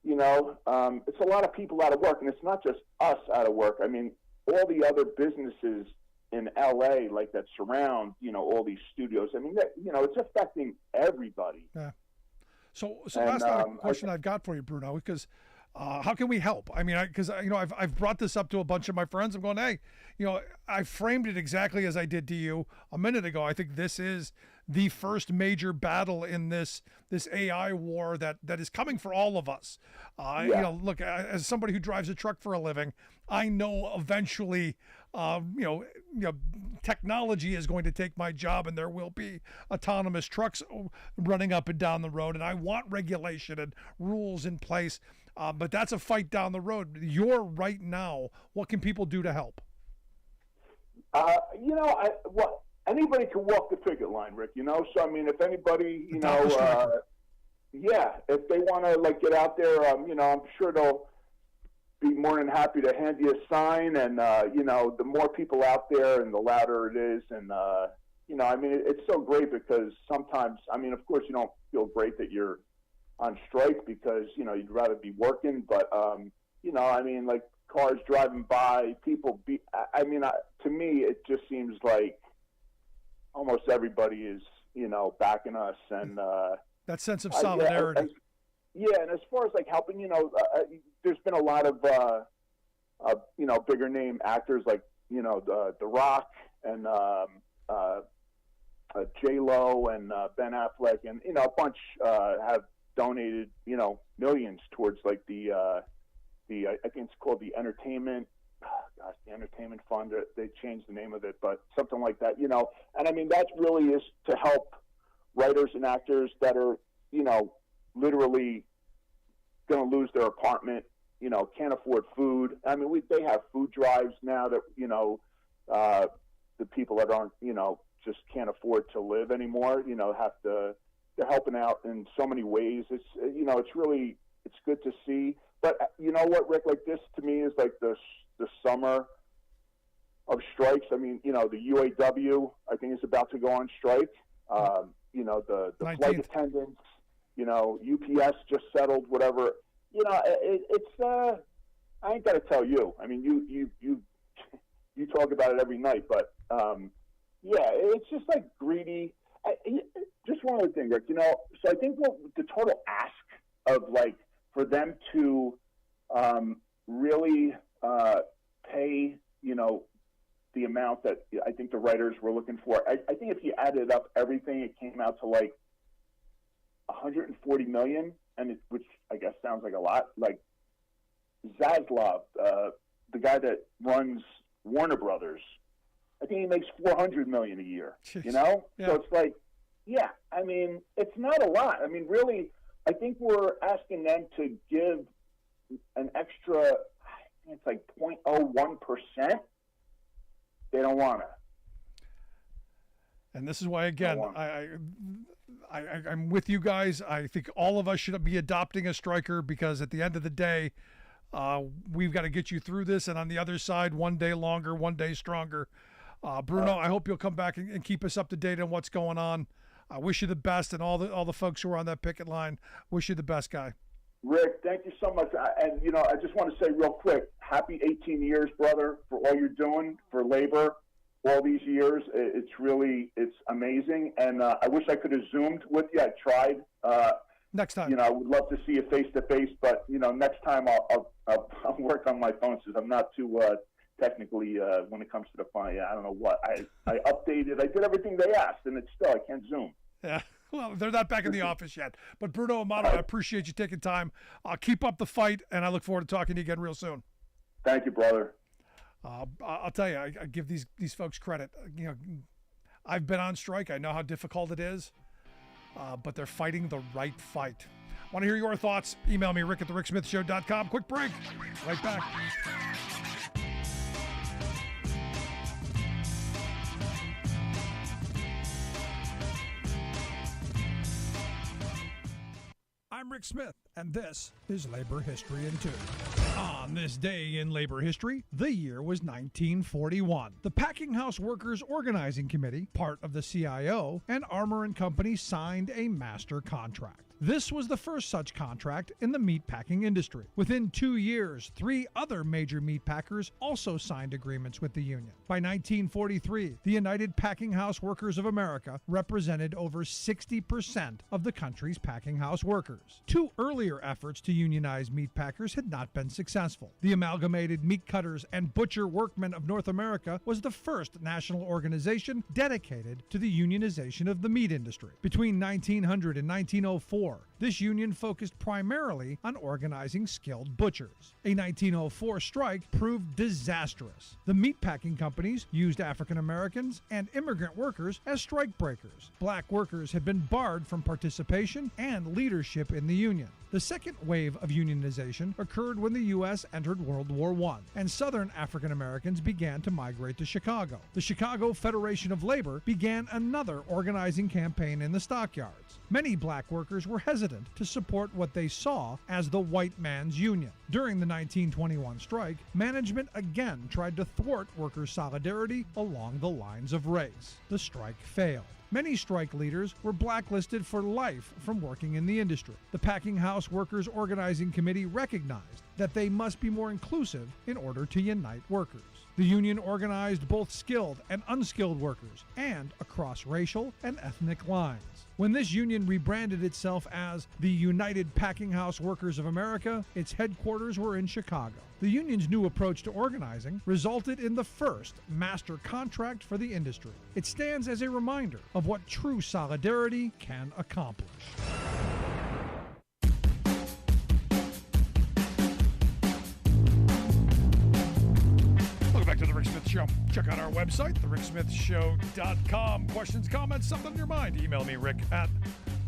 It's a lot of people out of work, and it's not just us out of work. I mean, all the other businesses in LA, like that surround, all these studios. I mean, it's affecting everybody. Yeah. So last question I've got for you, Bruno, because how can we help? I mean, I've brought this up to a bunch of my friends. I'm going, hey, I framed it exactly as I did to you a minute ago. I think this is the first major battle in this AI war that is coming for all of us. Look, as somebody who drives a truck for a living, I know eventually, technology is going to take my job, and there will be autonomous trucks running up and down the road. And I want regulation and rules in place. But that's a fight down the road. You're right now. What can people do to help? Anybody can walk the picket line, Rick. So I mean, if anybody, if they want to get out there, I'm sure they'll be more than happy to hand you a sign. And the more people out there, and the louder it is. And I mean, it's so great because sometimes, I mean, of course, you don't feel great that you're on strike because you'd rather be working, but I mean, like cars driving by, people to me it just seems like almost everybody is backing us, and that sense of solidarity. And as far as helping, there's been a lot of bigger name actors like The Rock and J-Lo and Ben Affleck, and a bunch have donated millions towards the I think it's called the entertainment fund. They changed the name of it, but something like that. And I mean that really is to help writers and actors that are literally going to lose their apartment, can't afford food. I mean they have food drives now that the people that aren't just can't afford to live anymore have to. They're helping out in so many ways. It's it's good to see. But you know what, Rick? Like this to me is like the summer of strikes. I mean, the UAW I think is about to go on strike. The flight attendants. UPS just settled whatever. It's I ain't got to tell you. I mean, you talk about it every night, but it's just like greedy. Just one other thing, Rick. So I think what the total ask of for them to really pay, the amount that I think the writers were looking for. I think if you added up everything, it came out to $140 million, which I guess sounds like a lot. Like Zaslav, the guy that runs Warner Brothers, I think he makes $400 million a year. Jeez. So Yeah. it's I mean, it's not a lot. I mean, really, I think we're asking them to give an extra, I think it's 0.01%. They don't want to. And this is why, again, I'm with you guys. I think all of us should be adopting a striker because at the end of the day, we've got to get you through this. And on the other side, one day longer, one day stronger. Bruno, I hope you'll come back and keep us up to date on what's going on. I wish you the best, and all the folks who are on that picket line, wish you the best, guy. Rick, thank you so much. And, I just want to say real quick, happy 18 years, brother, for all you're doing for labor all these years. It's amazing. And I wish I could have Zoomed with you. I tried. Next time. I would love to see you face-to-face, but, next time I'll work on my phone since I'm not too technically when it comes to the phone. I don't know what. I updated. I did everything they asked, and it's still, I can't Zoom. Yeah, well, they're not back in the office yet. But Bruno Amato, I appreciate you taking time. Keep up the fight, and I look forward to talking to you again real soon. Thank you, brother. I'll tell you, I give these folks credit. I've been on strike. I know how difficult it is, but they're fighting the right fight. Want to hear your thoughts? Email me, rick@thericksmithshow.com. Quick break. Right back. I'm Rick Smith, and this is Labor History in 2. On this day in labor history, the year was 1941. The Packing House Workers Organizing Committee, part of the CIO, and Armour & Company signed a master contract. This was the first such contract in the meatpacking industry. Within 2 years, 3 other major meat packers also signed agreements with the union. By 1943, the United Packing House Workers of America represented over 60% of the country's packing house workers. 2 earlier efforts to unionize meat packers had not been successful. The Amalgamated Meat Cutters and Butcher Workmen of North America was the first national organization dedicated to the unionization of the meat industry. Between 1900 and 1904, this union focused primarily on organizing skilled butchers. A 1904 strike proved disastrous. The meatpacking companies used African Americans and immigrant workers as strike breakers. Black workers had been barred from participation and leadership in the union. The second wave of unionization occurred when the U.S. entered World War I, and Southern African Americans began to migrate to Chicago. The Chicago Federation of Labor began another organizing campaign in the stockyards. Many black workers were hesitant to support what they saw as the white man's union. During the 1921 strike, management again tried to thwart workers' solidarity along the lines of race. The strike failed. Many strike leaders were blacklisted for life from working in the industry. The Packing House Workers Organizing Committee recognized that they must be more inclusive in order to unite workers. The union organized both skilled and unskilled workers, and across racial and ethnic lines. When this union rebranded itself as the United Packing House Workers of America, its headquarters were in Chicago. The union's new approach to organizing resulted in the first master contract for the industry. It stands as a reminder of what true solidarity can accomplish. Welcome back to The Rick Smith Show. Check out our website, thericksmithshow.com. Questions, comments, something on your mind, email me, Rick, at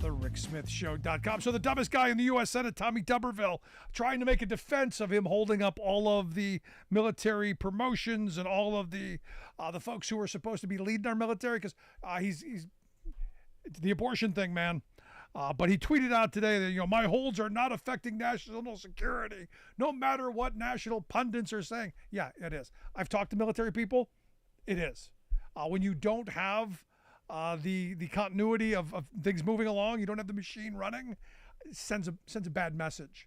thericksmithshow.com. So the dumbest guy in the U.S. Senate, Tommy Tuberville, trying to make a defense of him holding up all of the military promotions and all of the folks who are supposed to be leading our military, because he's the abortion thing, man. But he tweeted out today that, my holds are not affecting national security, no matter what national pundits are saying. Yeah, it is. I've talked to military people. It is. When you don't have the continuity of things moving along, you don't have the machine running, it sends a bad message.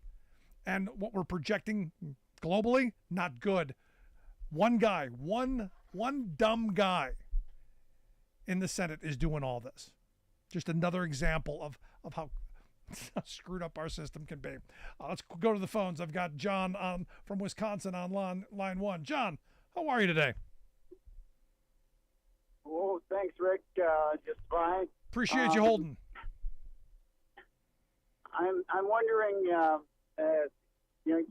And what we're projecting globally, not good. One guy, one dumb guy in the Senate is doing all this. Just another example of how screwed up our system can be. Let's go to the phones. I've got John from Wisconsin on line 1. John, how are you today? Oh, thanks, Rick. Just fine. Appreciate you holding. I'm wondering,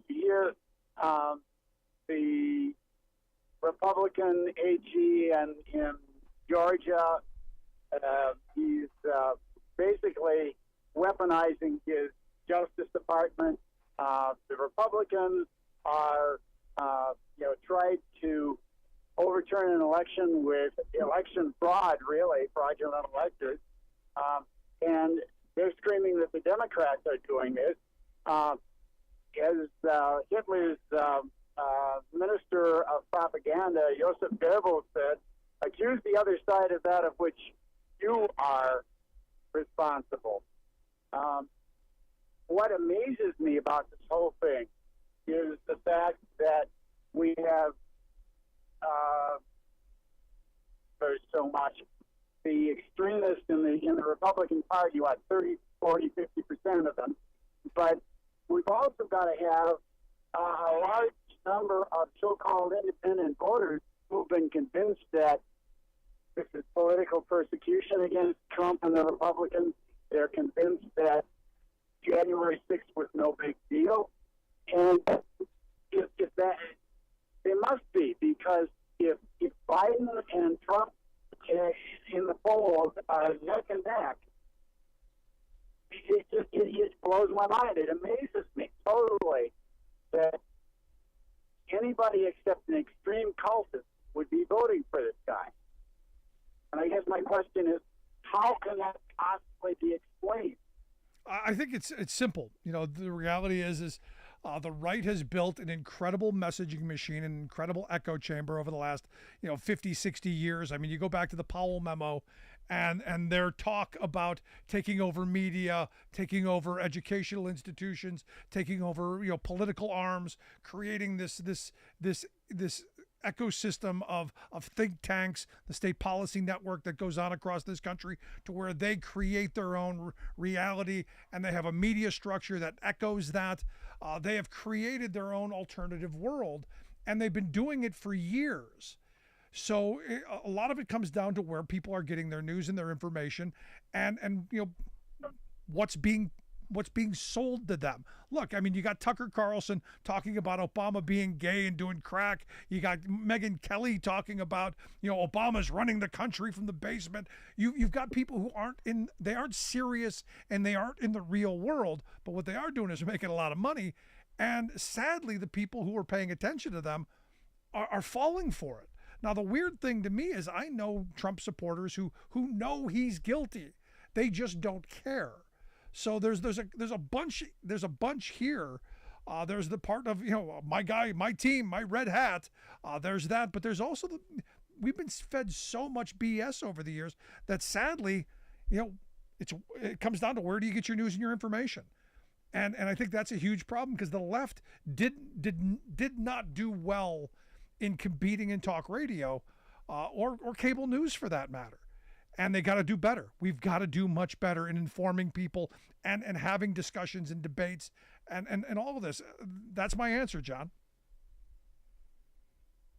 here the Republican AG in Georgia, he's basically weaponizing his Justice Department. The Republicans are, tried to overturn an election with election fraud, really, fraudulent electors. And they're screaming that the Democrats are doing this. As Hitler's Minister of Propaganda, Joseph Goebbels, said, accuse the other side of that of which you are responsible. What amazes me about this whole thing is the fact that we have there's so much. The extremists in the Republican Party, 30, 40, 50% of them. But we've also got to have a large number of so-called independent voters who've been convinced that this is political persecution against Trump and the Republicans. They're convinced that January 6th was no big deal. And if that, they must be, because if Biden and Trump in the polls are neck and neck, it blows my mind. It amazes me totally that anybody except an extreme cultist would be voting for this guy. And I guess my question is, how can that possibly be explained? I think it's simple. The reality is the right has built an incredible messaging machine, an incredible echo chamber over the last 50, 60 years. I mean, you go back to the Powell memo and their talk about taking over media, taking over educational institutions, taking over political arms, creating this ecosystem of think tanks, the state policy network that goes on across this country, to where they create their own reality and they have a media structure that echoes that. They have created their own alternative world, and they've been doing it for years. So a lot of it comes down to where people are getting their news and their information, and what's being sold to them. Look, I mean, you got Tucker Carlson talking about Obama being gay and doing crack. You got Megyn Kelly talking about Obama's running the country from the basement. You've got people who aren't serious, and they aren't in the real world. But what they are doing is making a lot of money, and sadly, the people who are paying attention to them are falling for it. Now, the weird thing to me is I know Trump supporters who know he's guilty. They just don't care. So there's a bunch here. There's the part of my guy, my team, my red hat. There's that, but there's also we've been fed so much BS over the years that sadly, it comes down to where do you get your news and your information, and I think that's a huge problem, because the left did not do well in competing in talk radio, or cable news for that matter. And they got to do better. We've got to do much better in informing people and having discussions and debates and all of this. That's my answer, John.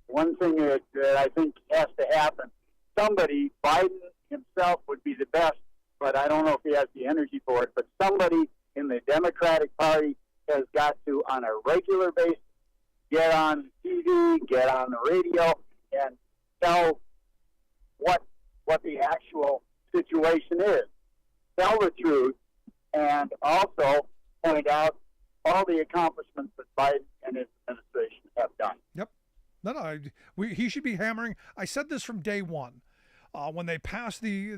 One thing that I think has to happen, Biden himself would be the best, but I don't know if he has the energy for it, but somebody in the Democratic Party has got to, on a regular basis, get on TV, get on the radio, and tell what the actual situation is. Tell the truth, and also point out all the accomplishments that Biden and his administration have done. Yep. No, he should be hammering. I said this from day one. When they passed the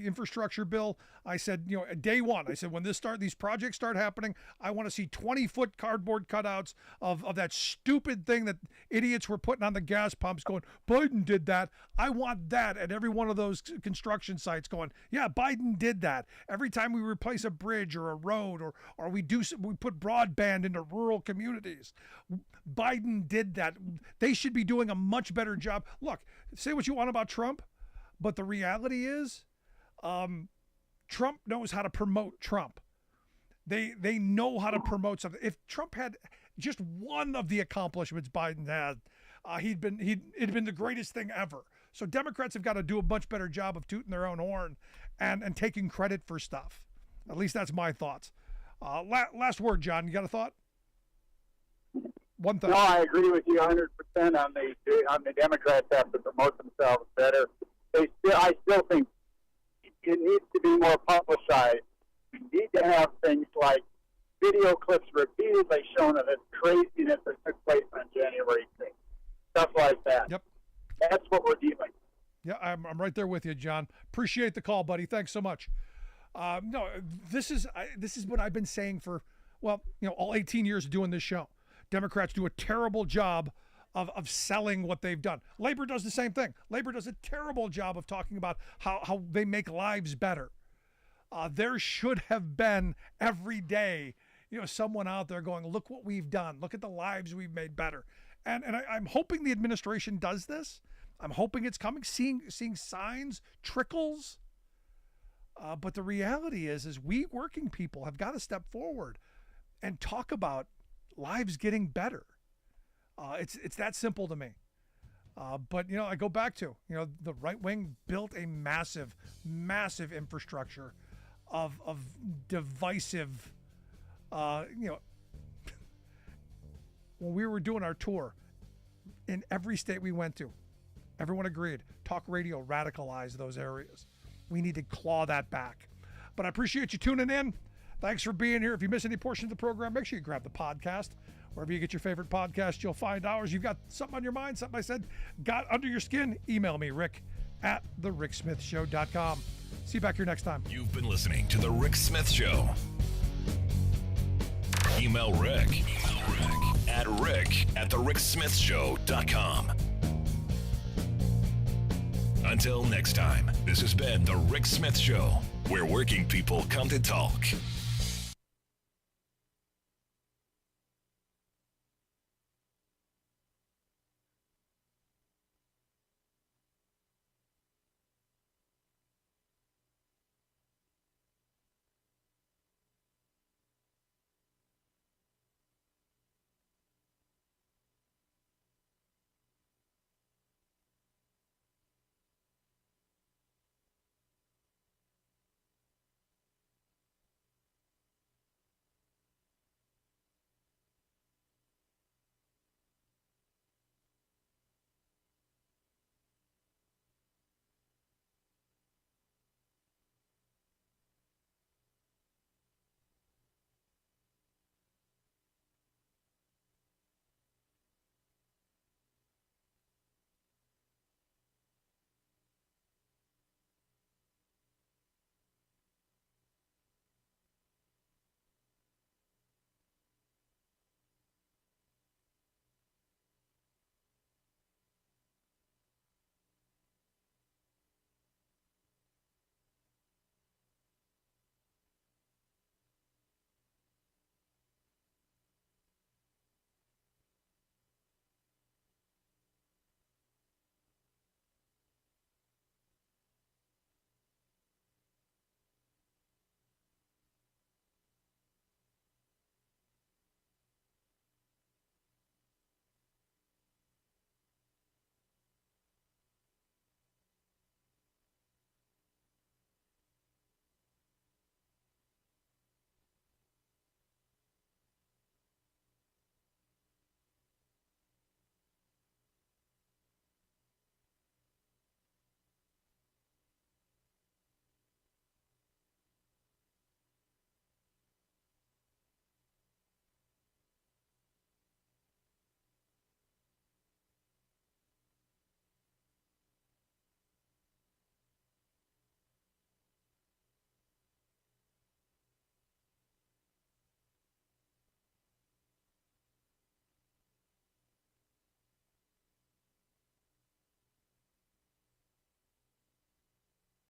infrastructure bill, I said, day one, I said, when these projects start happening, I want to see 20-foot cardboard cutouts of that stupid thing that idiots were putting on the gas pumps going, Biden did that. I want that at every one of those construction sites going, yeah, Biden did that. Every time we replace a bridge or a road or we put broadband into rural communities, Biden did that. They should be doing a much better job. Look, say what you want about Trump, but the reality is, Trump knows how to promote Trump. They know how to promote something. If Trump had just one of the accomplishments Biden had, it'd been the greatest thing ever. So Democrats have got to do a much better job of tooting their own horn and taking credit for stuff. At least that's my thoughts. Last word, John. You got a thought? One thing. No, I agree with you 100% on the Democrats have to promote themselves better. I still think it needs to be more publicized. We need to have things like video clips repeatedly shown of this craziness that took place on January 6th. Stuff like that. Yep. That's what we're dealing. Yeah, I'm right there with you, John. Appreciate the call, buddy. Thanks so much. No, this is what I've been saying for, all 18 years of doing this show. Democrats do a terrible job of selling what they've done. Labor does the same thing. Labor does a terrible job of talking about how they make lives better. There should have been every day, someone out there going, look what we've done. Look at the lives we've made better. And I'm hoping the administration does this. I'm hoping it's coming, seeing signs, trickles. But the reality is we working people have got to step forward and talk about lives getting better. It's that simple to me. But, I go back to, the right wing built a massive, massive infrastructure of divisive, when we were doing our tour in every state we went to, everyone agreed, talk radio radicalized those areas. We need to claw that back. But I appreciate you tuning in. Thanks for being here. If you miss any portion of the program, make sure you grab the podcast. Wherever you get your favorite podcast, you'll find ours. You've got something on your mind, something I said got under your skin, email me, rick@thericksmithshow.com. See you back here next time. You've been listening to The Rick Smith Show. Email Rick at rick@thericksmithshow.com. Until next time, this has been The Rick Smith Show, where working people come to talk.